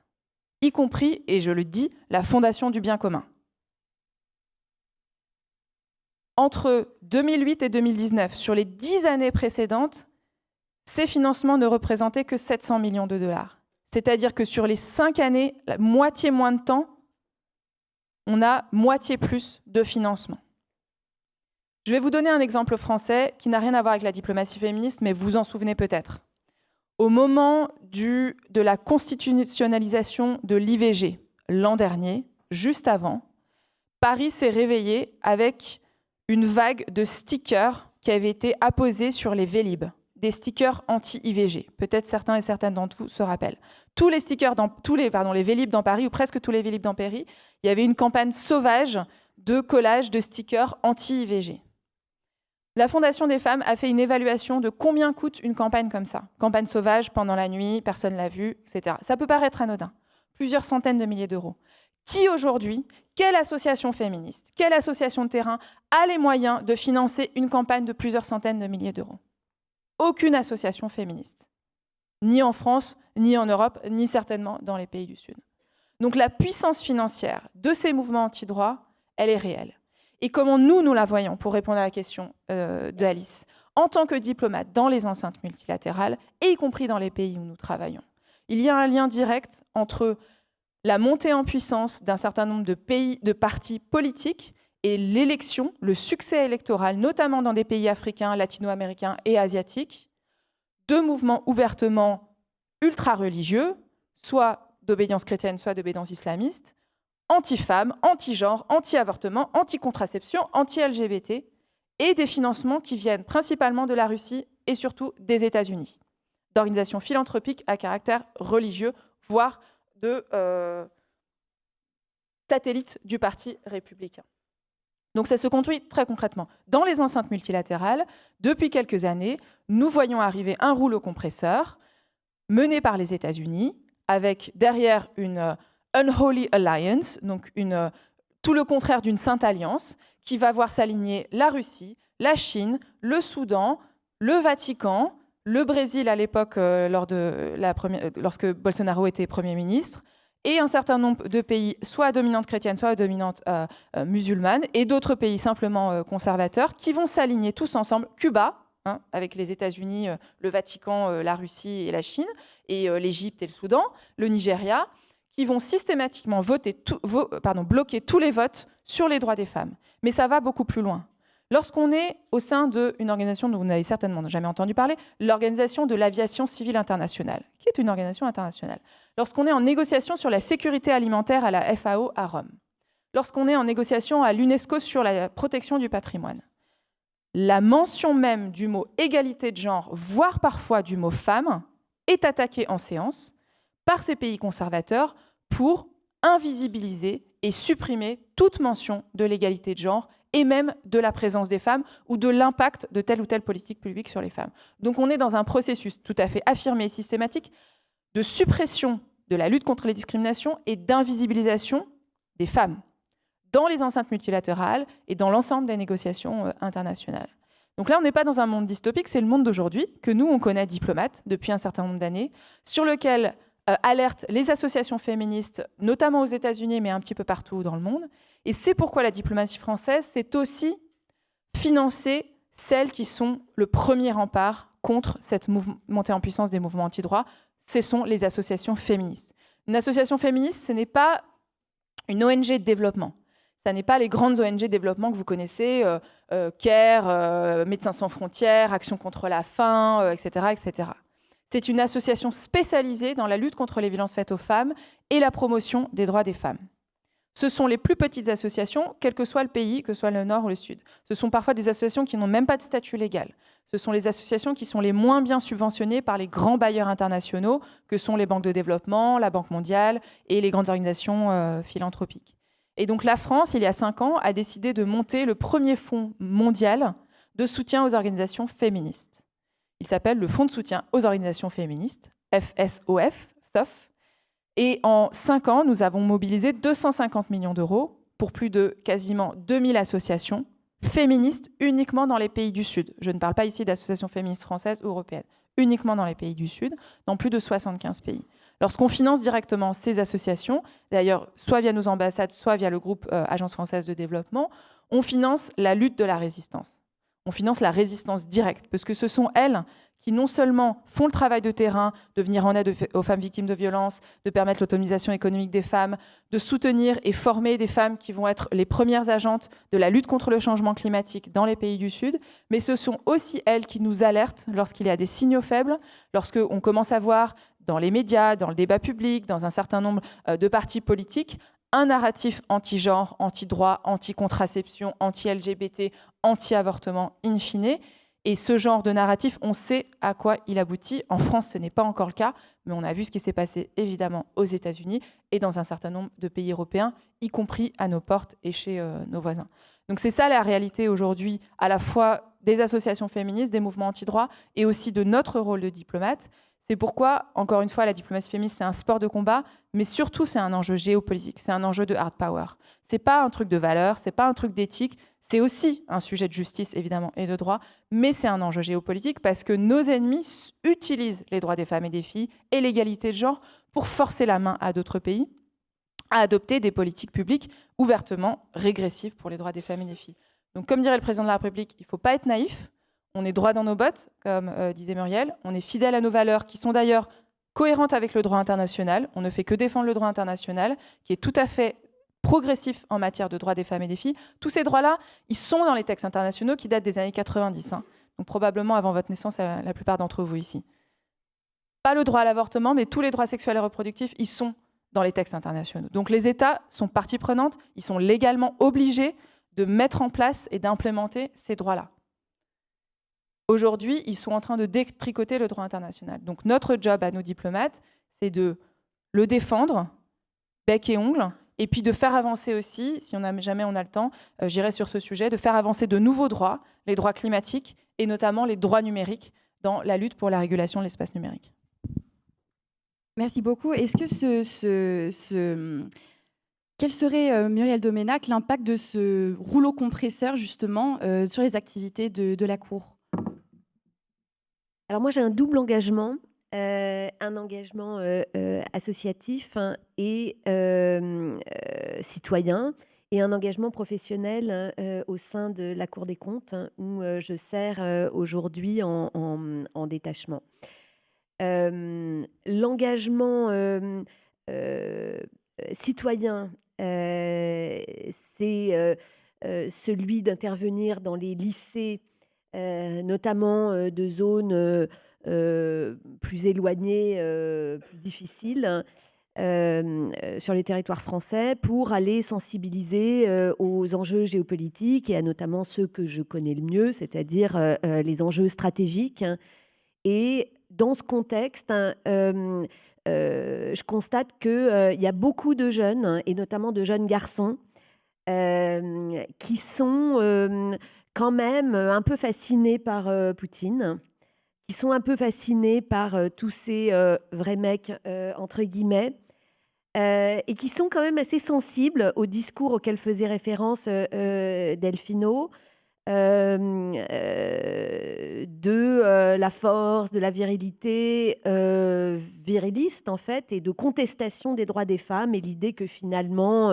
y compris, et je le dis, la Fondation du bien commun. Entre 2008 et 2019, sur les 10 années précédentes, ces financements ne représentaient que 700 millions de dollars. C'est-à-dire que sur les 5 années, la moitié moins de temps, on a moitié plus de financement. Je vais vous donner un exemple français qui n'a rien à voir avec la diplomatie féministe, mais vous vous en souvenez peut-être. Au moment de la constitutionnalisation de l'IVG l'an dernier, juste avant, Paris s'est réveillé avec une vague de stickers qui avaient été apposés sur les Vélib, des stickers anti-IVG. Peut-être certains et certaines d'entre vous se rappellent. Tous les stickers, les Vélib dans Paris, ou presque tous les Vélib dans Paris, il y avait une campagne sauvage de collage de stickers anti-IVG. La Fondation des femmes a fait une évaluation de combien coûte une campagne comme ça. Campagne sauvage, pendant la nuit, personne ne l'a vue, etc. Ça peut paraître anodin. Plusieurs centaines de milliers d'euros. Qui aujourd'hui, quelle association féministe, quelle association de terrain a les moyens de financer une campagne de plusieurs centaines de milliers d'euros? Aucune association féministe. Ni en France, ni en Europe, ni certainement dans les pays du Sud. Donc la puissance financière de ces mouvements anti-droits, elle est réelle. Et comment nous la voyons, pour répondre à la question d'Alice, en tant que diplomate dans les enceintes multilatérales, et y compris dans les pays où nous travaillons. Il y a un lien direct entre la montée en puissance d'un certain nombre de partis politiques et l'élection, le succès électoral, notamment dans des pays africains, latino-américains et asiatiques, de mouvements ouvertement ultra-religieux, soit d'obédience chrétienne, soit d'obédience islamiste, anti-femmes, anti-genre, anti-avortement, anti-contraception, anti-LGBT, et des financements qui viennent principalement de la Russie et surtout des États-Unis, d'organisations philanthropiques à caractère religieux, voire de satellites du Parti républicain. Donc ça se conduit très concrètement. Dans les enceintes multilatérales, depuis quelques années, nous voyons arriver un rouleau compresseur mené par les États-Unis, avec derrière une Unholy Alliance, donc tout le contraire d'une sainte alliance, qui va voir s'aligner la Russie, la Chine, le Soudan, le Vatican, le Brésil à l'époque, lorsque Bolsonaro était Premier ministre, et un certain nombre de pays, soit à dominante chrétienne, soit à dominante musulmane, et d'autres pays simplement conservateurs, qui vont s'aligner tous ensemble. Cuba, avec les États-Unis, le Vatican, la Russie et la Chine, et l'Égypte et le Soudan, le Nigeria, qui vont systématiquement bloquer tous les votes sur les droits des femmes. Mais ça va beaucoup plus loin. Lorsqu'on est au sein d'une organisation dont vous n'avez certainement jamais entendu parler, l'Organisation de l'aviation civile internationale, qui est une organisation internationale. Lorsqu'on est en négociation sur la sécurité alimentaire à la FAO à Rome. Lorsqu'on est en négociation à l'UNESCO sur la protection du patrimoine. La mention même du mot égalité de genre, voire parfois du mot femme, est attaquée en séance par ces pays conservateurs pour invisibiliser et supprimer toute mention de l'égalité de genre et même de la présence des femmes ou de l'impact de telle ou telle politique publique sur les femmes. Donc on est dans un processus tout à fait affirmé et systématique de suppression de la lutte contre les discriminations et d'invisibilisation des femmes dans les enceintes multilatérales et dans l'ensemble des négociations internationales. Donc là, on n'est pas dans un monde dystopique, c'est le monde d'aujourd'hui, que nous, on connaît diplomates depuis un certain nombre d'années, sur lequel alertent les associations féministes, notamment aux États-Unis, mais un petit peu partout dans le monde. Et c'est pourquoi la diplomatie française, c'est aussi financer celles qui sont le premier rempart contre cette montée en puissance des mouvements anti-droit. Ce sont les associations féministes. Une association féministe, ce n'est pas une ONG de développement. Ce n'est pas les grandes ONG de développement que vous connaissez, CARE, Médecins sans frontières, Action contre la faim, etc., etc. C'est une association spécialisée dans la lutte contre les violences faites aux femmes et la promotion des droits des femmes. Ce sont les plus petites associations, quel que soit le pays, que ce soit le Nord ou le Sud. Ce sont parfois des associations qui n'ont même pas de statut légal. Ce sont les associations qui sont les moins bien subventionnées par les grands bailleurs internationaux, que sont les banques de développement, la Banque mondiale et les grandes organisations philanthropiques. Et donc la France, il y a 5 ans, a décidé de monter le premier fonds mondial de soutien aux organisations féministes. Il s'appelle le Fonds de soutien aux organisations féministes, FSOF. Et en 5 ans, nous avons mobilisé 250 millions d'euros pour plus de quasiment 2000 associations féministes uniquement dans les pays du Sud. Je ne parle pas ici d'associations féministes françaises ou européennes, uniquement dans les pays du Sud, dans plus de 75 pays. Lorsqu'on finance directement ces associations, d'ailleurs soit via nos ambassades, soit via le groupe Agence française de développement, on finance la lutte de la résistance. On finance la résistance directe, parce que ce sont elles qui non seulement font le travail de terrain, de venir en aide aux femmes victimes de violences, de permettre l'autonomisation économique des femmes, de soutenir et former des femmes qui vont être les premières agentes de la lutte contre le changement climatique dans les pays du Sud, mais ce sont aussi elles qui nous alertent lorsqu'il y a des signaux faibles, lorsqu'on commence à voir dans les médias, dans le débat public, dans un certain nombre de partis politiques, un narratif anti-genre, anti-droit, anti-contraception, anti-LGBT, anti-avortement in fine. Et ce genre de narratif, on sait à quoi il aboutit. En France, ce n'est pas encore le cas, mais on a vu ce qui s'est passé évidemment aux États-Unis et dans un certain nombre de pays européens, y compris à nos portes et chez nos voisins. Donc c'est ça la réalité aujourd'hui, à la fois des associations féministes, des mouvements anti-droit et aussi de notre rôle de diplomate. C'est pourquoi, encore une fois, la diplomatie féministe, c'est un sport de combat, mais surtout, c'est un enjeu géopolitique, c'est un enjeu de hard power. C'est pas un truc de valeur, c'est pas un truc d'éthique, c'est aussi un sujet de justice, évidemment, et de droit, mais c'est un enjeu géopolitique parce que nos ennemis utilisent les droits des femmes et des filles et l'égalité de genre pour forcer la main à d'autres pays à adopter des politiques publiques ouvertement régressives pour les droits des femmes et des filles. Donc, comme dirait le président de la République, il ne faut pas être naïf. On est droit dans nos bottes, comme disait Muriel. On est fidèle à nos valeurs, qui sont d'ailleurs cohérentes avec le droit international. On ne fait que défendre le droit international, qui est tout à fait progressif en matière de droits des femmes et des filles. Tous ces droits-là, ils sont dans les textes internationaux qui datent des années 90. Donc probablement avant votre naissance, la plupart d'entre vous ici. Pas le droit à l'avortement, mais tous les droits sexuels et reproductifs, ils sont dans les textes internationaux. Donc les États sont partie prenante, ils sont légalement obligés de mettre en place et d'implémenter ces droits-là. Aujourd'hui, ils sont en train de détricoter le droit international. Donc notre job à nos diplomates, c'est de le défendre, bec et ongles, et puis de faire avancer aussi, si jamais on a le temps, j'irai sur ce sujet, de faire avancer de nouveaux droits, les droits climatiques et notamment les droits numériques dans la lutte pour la régulation de l'espace numérique. Merci beaucoup. Est-ce que quel serait, Muriel Doménac, l'impact de ce rouleau compresseur justement sur les activités de la Cour ? Alors moi j'ai un double engagement, un engagement associatif et citoyen et un engagement professionnel au sein de la Cour des comptes où je sers aujourd'hui en détachement. L'engagement citoyen, c'est celui d'intervenir dans les lycées, notamment de zones plus éloignées, plus difficiles, sur les territoires français, pour aller sensibiliser aux enjeux géopolitiques et à notamment ceux que je connais le mieux, c'est-à-dire les enjeux stratégiques. Et dans ce contexte, je constate qu'il y a beaucoup de jeunes, et notamment de jeunes garçons, qui sont quand même un peu fascinés par Poutine, qui sont un peu fascinés par tous ces vrais mecs, entre guillemets, et qui sont quand même assez sensibles au discours auquel faisait référence Delfino, de la force, de la virilité viriliste, en fait, et de contestation des droits des femmes, et l'idée que finalement,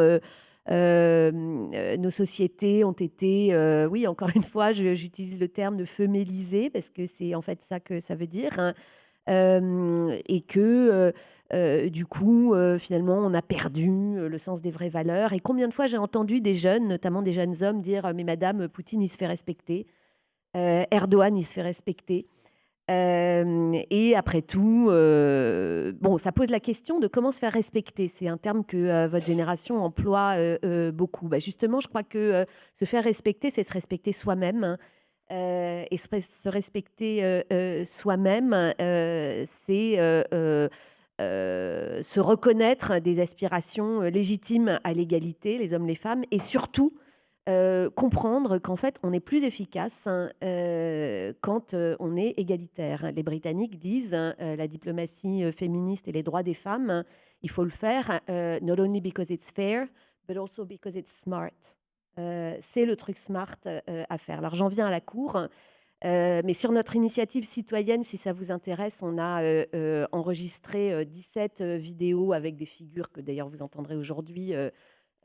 nos sociétés ont été, oui, encore une fois, j'utilise le terme de femmélisées, parce que c'est en fait ça que ça veut dire, hein, et que du coup, finalement, on a perdu le sens des vraies valeurs. Et combien de fois j'ai entendu des jeunes, notamment des jeunes hommes, dire « Mais madame, Poutine, il se fait respecter. Erdogan, il se fait respecter. » Et après tout, bon, ça pose la question de comment se faire respecter. C'est un terme que votre génération emploie beaucoup. Bah, justement, je crois que se faire respecter, c'est se respecter soi-même, hein. Et se respecter soi-même, c'est se reconnaître des aspirations légitimes à l'égalité, les hommes, les femmes, et surtout comprendre qu'en fait, on est plus efficace, hein, quand on est égalitaire. Les Britanniques disent, hein, la diplomatie féministe et les droits des femmes, hein, il faut le faire not only because it's fair, but also because it's smart. C'est le truc smart à faire. Alors j'en viens à la Cour. Mais sur notre initiative citoyenne, si ça vous intéresse, on a enregistré 17 vidéos avec des figures que d'ailleurs vous entendrez aujourd'hui.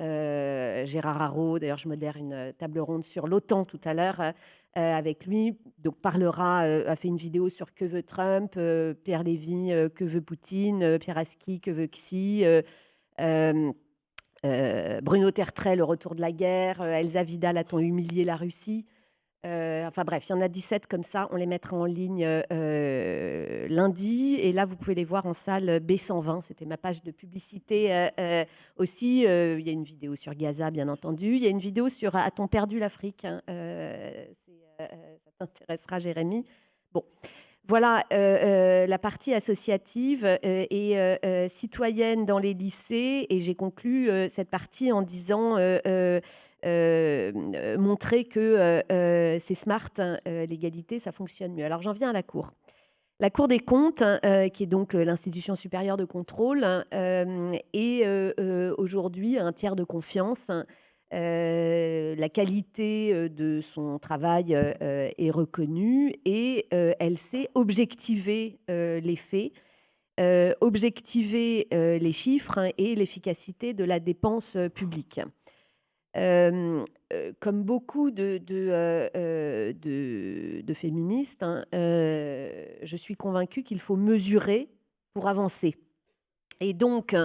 Gérard Haraud, d'ailleurs je modère une table ronde sur l'OTAN tout à l'heure avec lui, donc a fait une vidéo sur que veut Trump, Pierre Lévy, que veut Poutine, Pierre Aski, que veut Xi, Bruno Tertrais, le retour de la guerre, Elsa Vidal, a-t-on humilié la Russie? Enfin bref, il y en a 17 comme ça, on les mettra en ligne lundi, et là vous pouvez les voir en salle B120, c'était ma page de publicité aussi. Il y a une vidéo sur Gaza, bien entendu, il y a une vidéo sur A-t-on perdu l'Afrique, hein, ça t'intéressera, Jérémy. Bon, voilà la partie associative et citoyenne dans les lycées, et j'ai conclu cette partie en disant montrer que c'est smart, hein, l'égalité, ça fonctionne mieux. Alors j'en viens à la Cour. La Cour des comptes, qui est donc l'institution supérieure de contrôle, est aujourd'hui un tiers de confiance, hein. La qualité de son travail est reconnue, et elle sait objectiver les faits, objectiver les chiffres, hein, et l'efficacité de la dépense publique. Comme beaucoup de féministes, hein, je suis convaincue qu'il faut mesurer pour avancer. Et donc,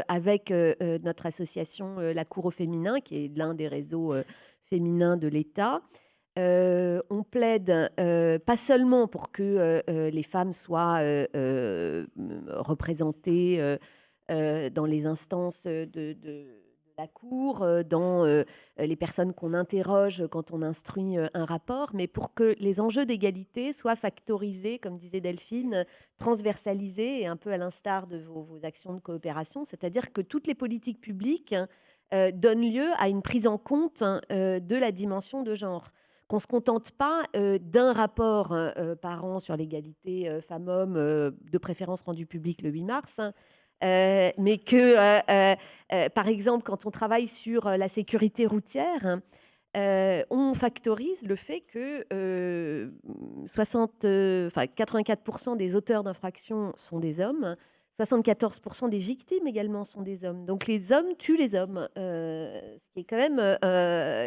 avec notre association La Cour au féminin, qui est l'un des réseaux féminins de l'État, on plaide pas seulement pour que les femmes soient représentées dans les instances de la Cour, dans les personnes qu'on interroge quand on instruit un rapport, mais pour que les enjeux d'égalité soient factorisés, comme disait Delphine, transversalisés, et un peu à l'instar de vos actions de coopération, c'est-à-dire que toutes les politiques publiques donnent lieu à une prise en compte de la dimension de genre. Qu'on ne se contente pas d'un rapport par an sur l'égalité femmes-hommes, de préférence rendu public le 8 mars, hein, mais que, par exemple, quand on travaille sur la sécurité routière, on factorise le fait que 84% des auteurs d'infractions sont des hommes, 74% des victimes également sont des hommes. Donc les hommes tuent les hommes, ce qui est quand même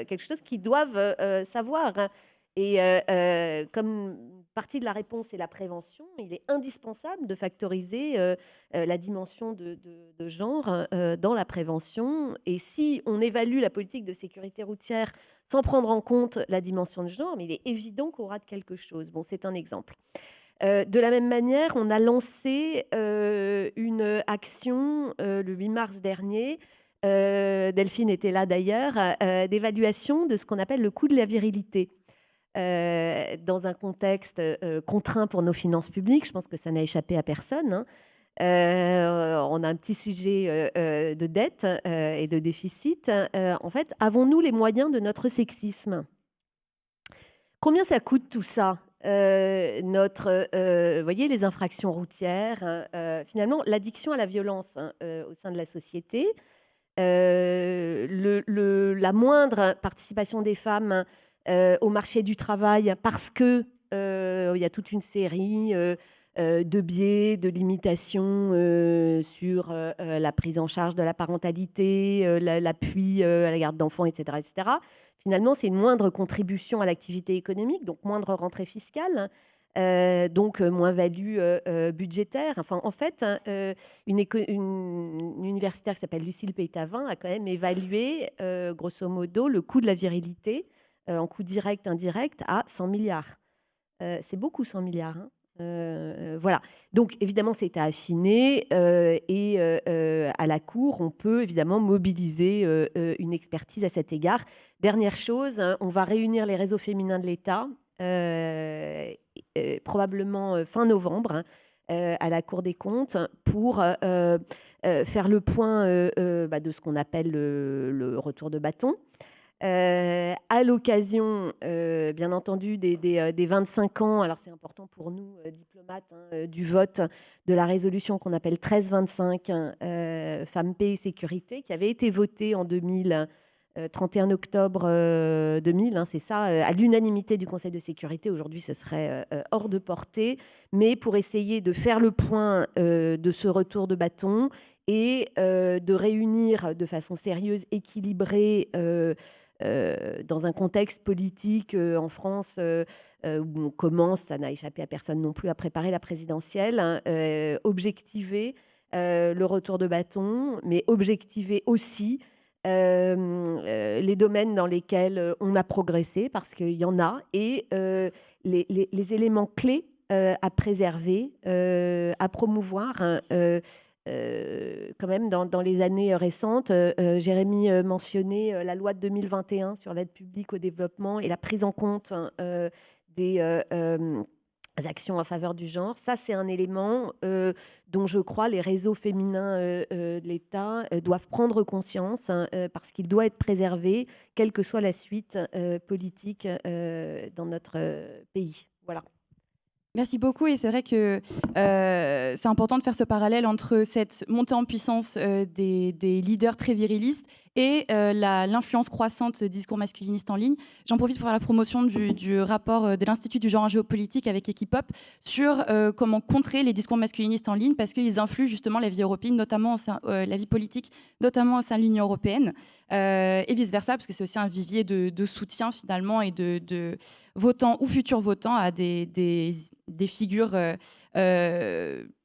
quelque chose qu'ils doivent savoir, hein. Et comme partie de la réponse est la prévention. Il est indispensable de factoriser la dimension de genre dans la prévention. Et si on évalue la politique de sécurité routière sans prendre en compte la dimension de genre, mais il est évident qu'on rate quelque chose. Bon, c'est un exemple. De la même manière, on a lancé une action le 8 mars dernier. Delphine était là d'ailleurs, d'évaluation de ce qu'on appelle le coût de la virilité. Dans un contexte contraint pour nos finances publiques, je pense que ça n'a échappé à personne. Hein. On a un petit sujet de dette et de déficit. En fait, avons-nous les moyens de notre sexisme? Combien ça coûte tout ça? Vous voyez, les infractions routières, finalement, l'addiction à la violence au sein de la société, la moindre participation des femmes au marché du travail, parce que il y a toute une série de biais, de limitations sur la prise en charge de la parentalité, l'appui à la garde d'enfants, etc., etc. Finalement, c'est une moindre contribution à l'activité économique, donc moindre rentrée fiscale, donc moins-value budgétaire. Enfin, en fait, une universitaire qui s'appelle Lucille Pétavin a quand même évalué, grosso modo, le coût de la virilité en coût direct, indirect, à 100 milliards. C'est beaucoup, 100 milliards. Hein. Voilà. Donc, évidemment, c'est à affiner et à la Cour, on peut évidemment mobiliser une expertise à cet égard. Dernière chose, hein, on va réunir les réseaux féminins de l'État, probablement fin novembre, hein, à la Cour des comptes, pour faire le point de ce qu'on appelle le retour de bâton. À l'occasion, bien entendu, des 25 ans, alors c'est important pour nous, diplomates, hein, du vote de la résolution qu'on appelle 1325, Femmes, Paix et Sécurité, qui avait été votée en 2000, 31 octobre 2000, hein, c'est ça, à l'unanimité du Conseil de sécurité. Aujourd'hui, ce serait hors de portée, mais pour essayer de faire le point de ce retour de bâton et de réunir de façon sérieuse, équilibrée, dans un contexte politique en France où on commence, ça n'a échappé à personne non plus, à préparer la présidentielle, hein, objectiver le retour de bâton, mais objectiver aussi les domaines dans lesquels on a progressé, parce qu'il y en a, et les éléments clés à préserver, à promouvoir, hein, quand même, dans les années récentes. Jérémy mentionnait la loi de 2021 sur l'aide publique au développement et la prise en compte des actions en faveur du genre. Ça, c'est un élément dont je crois les réseaux féminins de l'État doivent prendre conscience, hein, parce qu'il doit être préservé, quelle que soit la suite politique dans notre pays. Voilà. Merci beaucoup, et c'est vrai que c'est important de faire ce parallèle entre cette montée en puissance des leaders très virilistes et l'influence croissante des discours masculinistes en ligne. J'en profite pour faire la promotion du rapport de l'Institut du genre en géopolitique avec Equipop sur comment contrer les discours masculinistes en ligne, parce qu'ils influent justement la vie européenne, notamment la vie politique, notamment au sein de l'Union européenne, et vice-versa, parce que c'est aussi un vivier de soutien finalement et de votants ou futurs votants à des figures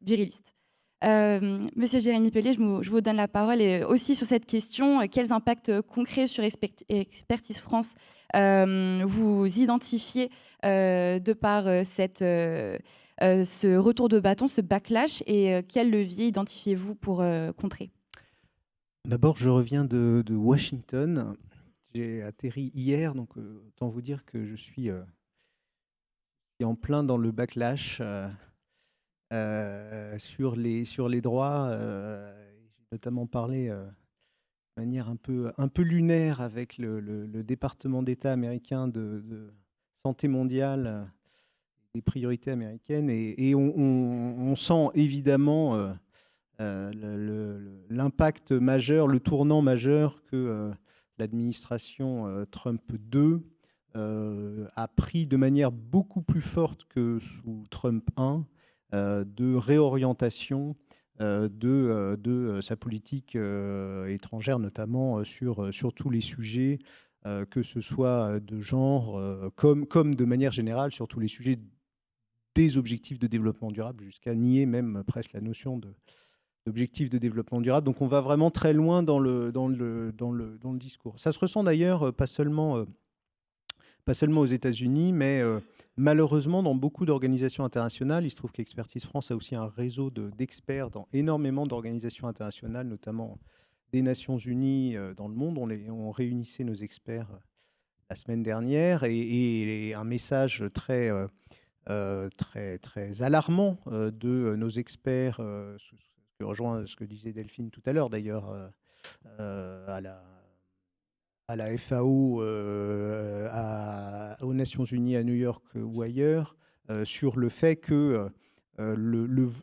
virilistes. Monsieur Jérémy Pellier, je vous donne la parole, et aussi sur cette question, quels impacts concrets sur Expertise France vous identifiez de par ce retour de bâton, ce backlash, et quel levier identifiez-vous pour contrer? D'abord, je reviens de Washington. J'ai atterri hier, donc autant vous dire que je suis en plein dans le backlash sur les droits. J'ai notamment parlé de manière un peu lunaire avec le département d'État américain de santé mondiale, des priorités américaines, et on sent évidemment l'impact majeur, le tournant majeur que l'administration Trump 2 a pris de manière beaucoup plus forte que sous Trump 1 de réorientation de sa politique étrangère, notamment sur tous les sujets, que ce soit de genre, comme de manière générale sur tous les sujets des objectifs de développement durable, jusqu'à nier même presque la notion d'objectifs de développement durable. Donc on va vraiment très loin dans le discours. Ça se ressent d'ailleurs pas seulement aux États-Unis, mais malheureusement dans beaucoup d'organisations internationales. Il se trouve qu'Expertise France a aussi un réseau d'experts dans énormément d'organisations internationales, notamment des Nations Unies dans le monde. On réunissait nos experts la semaine dernière et un message très alarmant de nos experts, ce qui rejoint ce que disait Delphine tout à l'heure d'ailleurs, à la FAO, aux Nations Unies à New York ou ailleurs, sur le fait que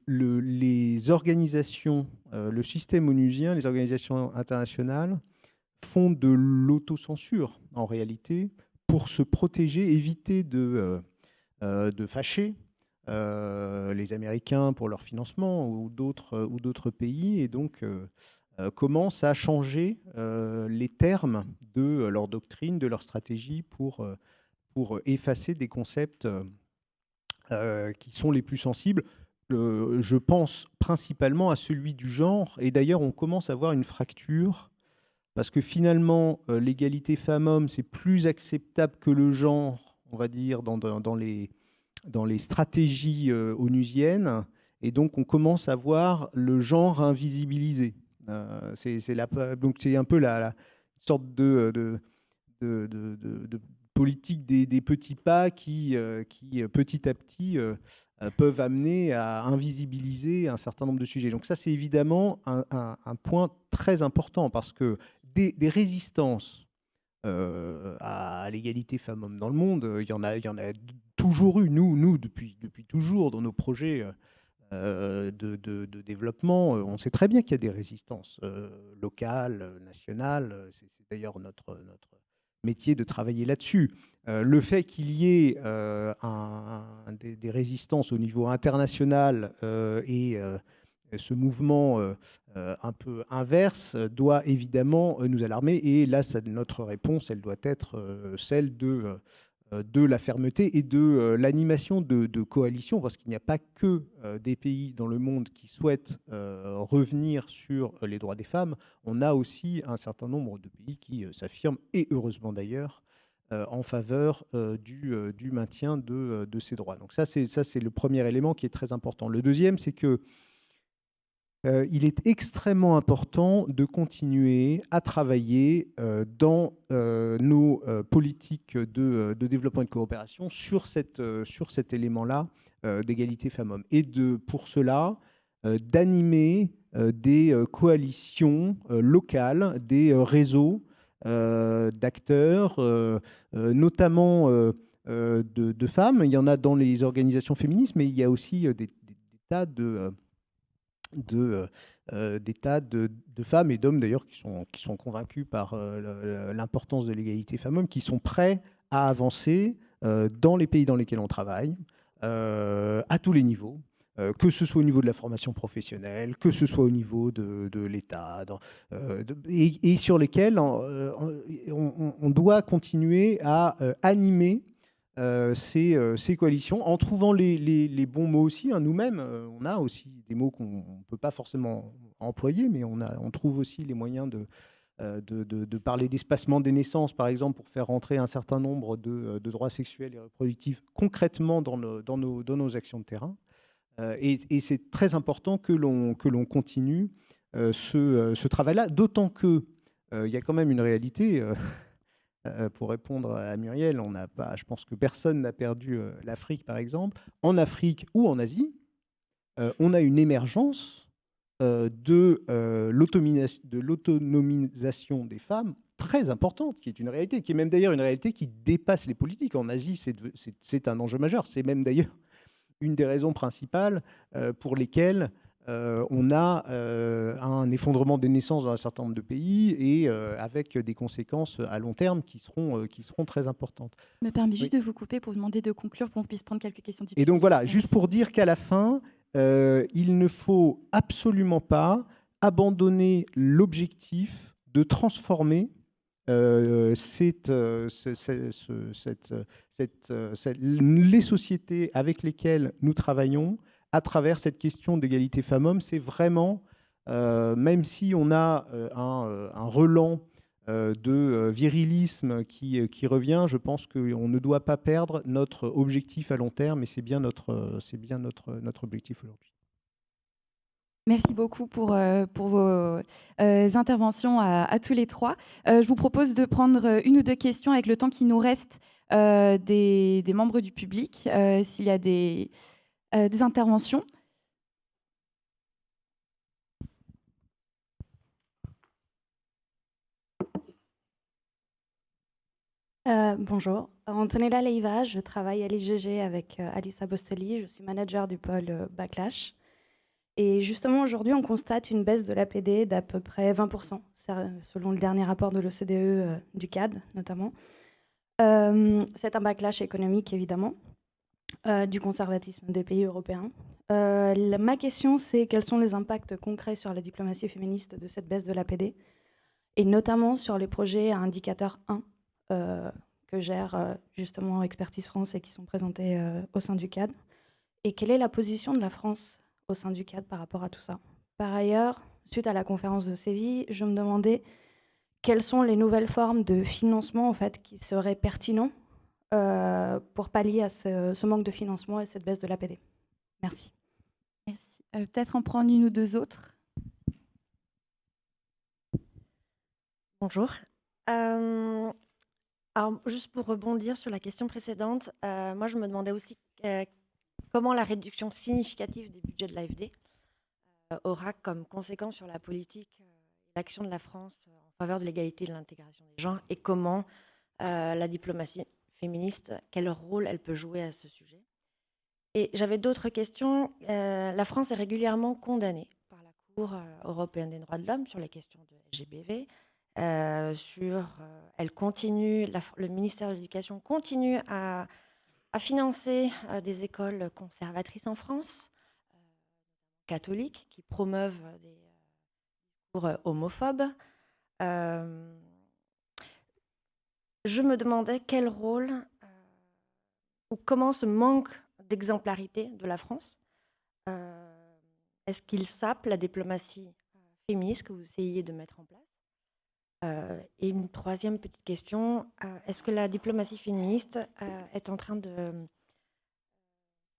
les organisations, le système onusien, les organisations internationales font de l'autocensure en réalité pour se protéger, éviter de fâcher les Américains pour leur financement ou d'autres pays, et donc commencent à changer les termes de leur doctrine, de leur stratégie pour effacer des concepts qui sont les plus sensibles. Je pense principalement à celui du genre, et d'ailleurs on commence à voir une fracture, parce que finalement l'égalité femmes-hommes, c'est plus acceptable que le genre, on va dire, dans les stratégies onusiennes, et donc on commence à voir le genre invisibilisé. Donc c'est un peu la sorte de politique des petits pas qui petit à petit peuvent amener à invisibiliser un certain nombre de sujets. Donc ça, c'est évidemment un point très important, parce que des résistances à l'égalité femmes-hommes dans le monde, il y en a toujours eu, nous depuis toujours, dans nos projets de développement. On sait très bien qu'il y a des résistances locales, nationales. C'est d'ailleurs notre métier de travailler là-dessus. Le fait qu'il y ait des résistances au niveau international et ce mouvement un peu inverse doit évidemment nous alarmer. Et là, notre réponse, elle doit être celle de la fermeté et de l'animation de coalitions, parce qu'il n'y a pas que des pays dans le monde qui souhaitent revenir sur les droits des femmes. On a aussi un certain nombre de pays qui s'affirment, et heureusement d'ailleurs, en faveur du maintien de ces droits. Donc ça, c'est le premier élément qui est très important. Le deuxième, c'est que il est extrêmement important de continuer à travailler dans nos politiques de développement et de coopération sur cet élément-là d'égalité femmes-hommes. Et pour cela, d'animer des coalitions locales, des réseaux d'acteurs, notamment de femmes. Il y en a dans les organisations féministes, mais il y a aussi des tas des tas de femmes et d'hommes d'ailleurs qui sont convaincus par l'importance de l'égalité femmes-hommes, qui sont prêts à avancer dans les pays dans lesquels on travaille, à tous les niveaux, que ce soit au niveau de la formation professionnelle, que ce soit au niveau de l'État, et sur lesquels on doit continuer à animer ces coalitions, en trouvant les bons mots aussi. Nous-mêmes, on a aussi des mots qu'on ne peut pas forcément employer, mais on trouve aussi les moyens de parler d'espacement des naissances, par exemple, pour faire rentrer un certain nombre de droits sexuels et reproductifs concrètement dans nos actions de terrain. Et c'est très important que l'on continue ce travail-là, d'autant qu'il y a quand même une réalité. Pour répondre à Muriel, je pense que personne n'a perdu l'Afrique, par exemple. En Afrique ou en Asie, on a une émergence de l'autonomisation des femmes très importante, qui est une réalité, qui est même d'ailleurs une réalité qui dépasse les politiques. En Asie, c'est un enjeu majeur. C'est même d'ailleurs une des raisons principales pour lesquelles on a un effondrement des naissances dans un certain nombre de pays, et avec des conséquences à long terme qui seront très importantes. Je me permets juste de vous couper pour demander de conclure, pour qu'on puisse prendre quelques questions du public. Et donc voilà, juste pour dire qu'à la fin, il ne faut absolument pas abandonner l'objectif de transformer les sociétés avec lesquelles nous travaillons à travers cette question d'égalité femmes-hommes. C'est vraiment, même si on a un relent de virilisme qui revient, je pense qu'on ne doit pas perdre notre objectif à long terme, et c'est bien notre objectif aujourd'hui. Merci beaucoup pour vos interventions à tous les trois. Je vous propose de prendre une ou deux questions avec le temps qui nous reste des membres du public, s'il y a des interventions. Bonjour, Antonella Leiva, je travaille à l'IGG avec Alice Bostoli, je suis manager du pôle Backlash. Et justement, aujourd'hui, on constate une baisse de l'APD d'à peu près 20%, selon le dernier rapport de l'OCDE du CAD notamment. C'est un backlash économique, évidemment, du conservatisme des pays européens. Ma question, c'est quels sont les impacts concrets sur la diplomatie féministe de cette baisse de l'APD, et notamment sur les projets à indicateur 1 que gère justement Expertise France et qui sont présentés au sein du CAD. Et quelle est la position de la France au sein du CAD par rapport à tout ça? Par ailleurs, suite à la conférence de Séville, je me demandais quelles sont les nouvelles formes de financement en fait, qui seraient pertinents pour pallier à ce manque de financement et cette baisse de l'APD. Merci. Merci. Peut-être en prendre une ou deux autres. Bonjour. Alors, juste pour rebondir sur la question précédente, moi je me demandais aussi comment la réduction significative des budgets de l'AFD aura comme conséquence sur la politique et l'action de la France en faveur de l'égalité et de l'intégration des genres, et comment la diplomatie féministe, quel rôle elle peut jouer à ce sujet. Et j'avais d'autres questions. La France est régulièrement condamnée par la Cour européenne des droits de l'homme sur les questions de LGBV. Elle continue, le ministère de l'Éducation continue à financer des écoles conservatrices en France, catholiques, qui promeuvent des discours homophobes. Je me demandais quel rôle ou comment ce manque d'exemplarité de la France, est-ce qu'il sape la diplomatie féministe que vous essayez de mettre en place? Et une troisième petite question, est-ce que la diplomatie féministe est en train de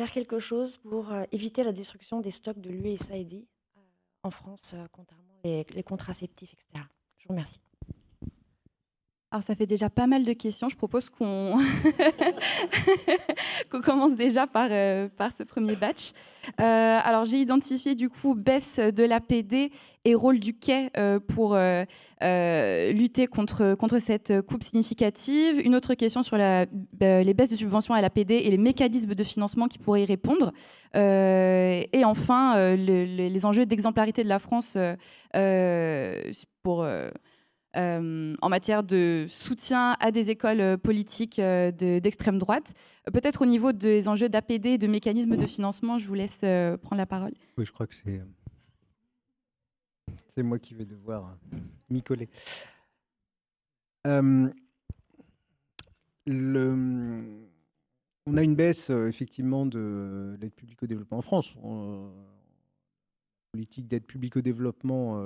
faire quelque chose pour éviter la destruction des stocks de l'USAID en France, contrairement les contraceptifs, etc. Je vous remercie. Alors, ça fait déjà pas mal de questions. Je propose qu'on qu'on commence déjà par ce premier batch. Alors, j'ai identifié du coup baisse de l'APD et rôle du quai pour lutter contre cette coupe significative. Une autre question sur les baisses de subventions à l'APD et les mécanismes de financement qui pourraient y répondre. Et enfin, les enjeux d'exemplarité de la France pour... en matière de soutien à des écoles politiques d'extrême droite. Peut-être au niveau des enjeux d'APD et de mécanismes de financement, je vous laisse prendre la parole. Oui, je crois que c'est moi qui vais devoir m'y coller. On a une baisse effectivement de l'aide publique au développement en France. La politique d'aide publique au développement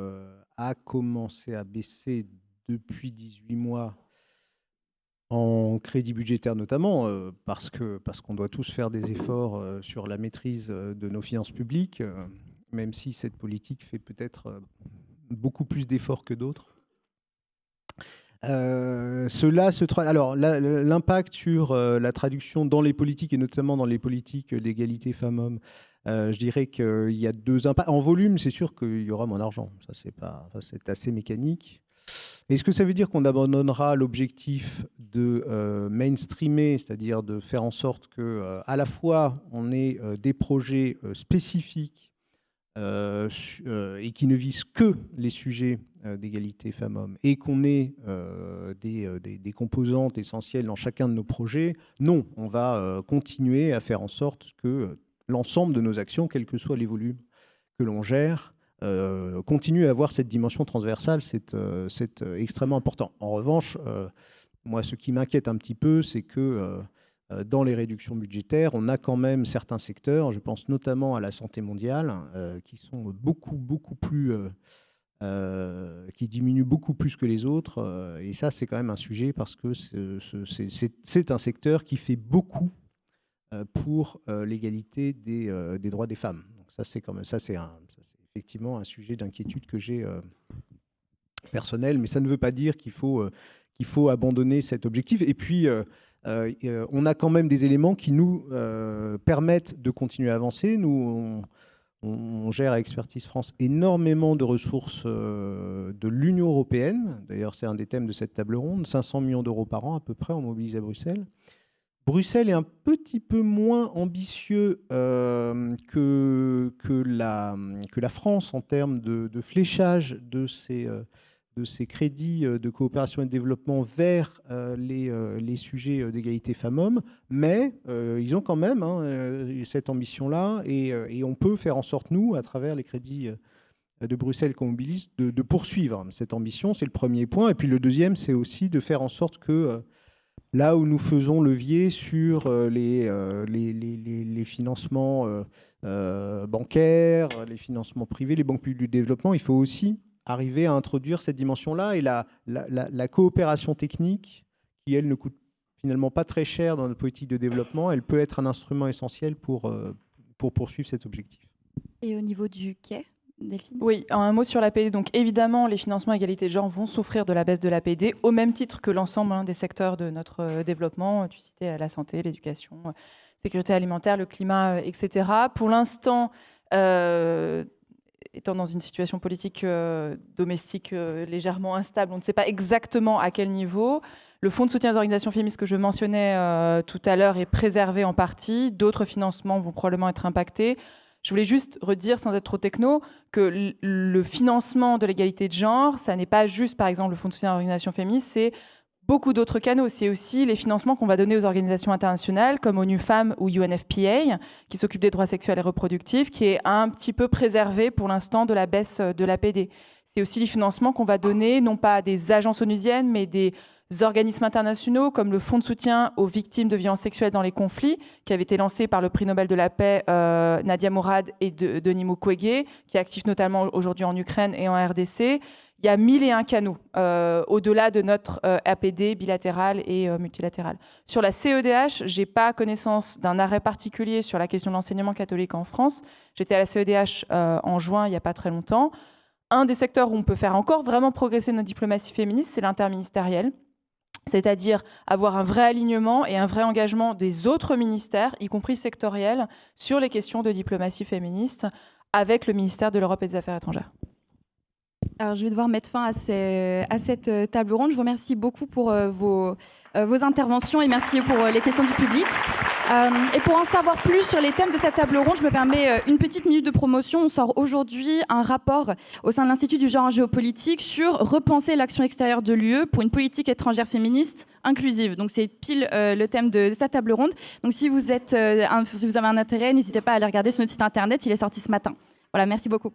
a commencé à baisser depuis 18 mois en crédit budgétaire notamment, parce qu'on doit tous faire des efforts sur la maîtrise de nos finances publiques, même si cette politique fait peut-être beaucoup plus d'efforts que d'autres. Alors, l'impact sur la traduction dans les politiques, et notamment dans les politiques d'égalité femmes-hommes, je dirais qu'il y a deux impacts. En volume, c'est sûr qu'il y aura moins d'argent. Ça, c'est assez mécanique. Est-ce que ça veut dire qu'on abandonnera l'objectif de mainstreamer, c'est-à-dire de faire en sorte que, à la fois, on ait des projets spécifiques et qui ne visent que les sujets d'égalité femmes-hommes, et qu'on ait des composantes essentielles dans chacun de nos projets? Non, on va continuer à faire en sorte que l'ensemble de nos actions, quels que soient les volumes que l'on gère, continuer à avoir cette dimension transversale, c'est extrêmement important. En revanche, moi, ce qui m'inquiète un petit peu, c'est que dans les réductions budgétaires, on a quand même certains secteurs, je pense notamment à la santé mondiale, qui sont beaucoup plus... qui diminuent beaucoup plus que les autres. Et ça, c'est quand même un sujet parce que c'est un secteur qui fait beaucoup pour l'égalité des droits des femmes. Donc ça, c'est effectivement un sujet d'inquiétude que j'ai personnel, mais ça ne veut pas dire qu'il faut abandonner cet objectif. Et puis, on a quand même des éléments qui nous permettent de continuer à avancer. Nous, on gère à Expertise France énormément de ressources de l'Union européenne. D'ailleurs, c'est un des thèmes de cette table ronde. 500 millions d'euros par an, à peu près, on mobilise à Bruxelles. Bruxelles est un petit peu moins ambitieux que la France en termes de fléchage de ces crédits de coopération et de développement vers les sujets d'égalité femmes-hommes, mais ils ont quand même cette ambition-là et on peut faire en sorte, nous, à travers les crédits de Bruxelles qu'on mobilise, de poursuivre cette ambition. C'est le premier point. Et puis le deuxième, c'est aussi de faire en sorte que là où nous faisons levier sur les financements bancaires, les financements privés, les banques publiques du développement, il faut aussi arriver à introduire cette dimension-là et la coopération technique, qui, elle, ne coûte finalement pas très cher dans notre politique de développement, elle peut être un instrument essentiel pour poursuivre cet objectif. Et au niveau du quai, Delphine ? Oui, un mot sur l'APD. Donc évidemment, les financements égalité de genre vont souffrir de la baisse de l'APD, au même titre que l'ensemble des secteurs de notre développement. Tu citais la santé, l'éducation, sécurité alimentaire, le climat, etc. Pour l'instant, étant dans une situation politique domestique légèrement instable, on ne sait pas exactement à quel niveau. Le fonds de soutien aux organisations féministes que je mentionnais tout à l'heure est préservé en partie. D'autres financements vont probablement être impactés. Je voulais juste redire, sans être trop techno, que le financement de l'égalité de genre, ça n'est pas juste, par exemple, le fonds de soutien aux organisations féministes, c'est beaucoup d'autres canaux. C'est aussi les financements qu'on va donner aux organisations internationales comme ONU Femmes ou UNFPA, qui s'occupent des droits sexuels et reproductifs, qui est un petit peu préservé pour l'instant de la baisse de l'APD. C'est aussi les financements qu'on va donner, non pas à des agences onusiennes, mais des organismes internationaux comme le Fonds de soutien aux victimes de violences sexuelles dans les conflits, qui avait été lancé par le prix Nobel de la paix Nadia Mourad et Denis Mukwege, qui est actif notamment aujourd'hui en Ukraine et en RDC. Il y a 1001 canaux au-delà de notre APD bilatérale et multilatérale. Sur la CEDH, je n'ai pas connaissance d'un arrêt particulier sur la question de l'enseignement catholique en France. J'étais à la CEDH en juin, il n'y a pas très longtemps. Un des secteurs où on peut faire encore vraiment progresser notre diplomatie féministe, c'est l'interministériel. C'est-à-dire avoir un vrai alignement et un vrai engagement des autres ministères, y compris sectoriels, sur les questions de diplomatie féministe avec le ministère de l'Europe et des Affaires étrangères. Alors, je vais devoir mettre fin à cette table ronde. Je vous remercie beaucoup pour vos interventions et merci pour les questions du public. Et pour en savoir plus sur les thèmes de cette table ronde, je me permets une petite minute de promotion. On sort aujourd'hui un rapport au sein de l'Institut du genre en géopolitique sur repenser l'action extérieure de l'UE pour une politique étrangère féministe inclusive. Donc c'est pile le thème de cette table ronde. Donc si vous avez un intérêt, n'hésitez pas à aller regarder sur notre site internet. Il est sorti ce matin. Voilà, merci beaucoup.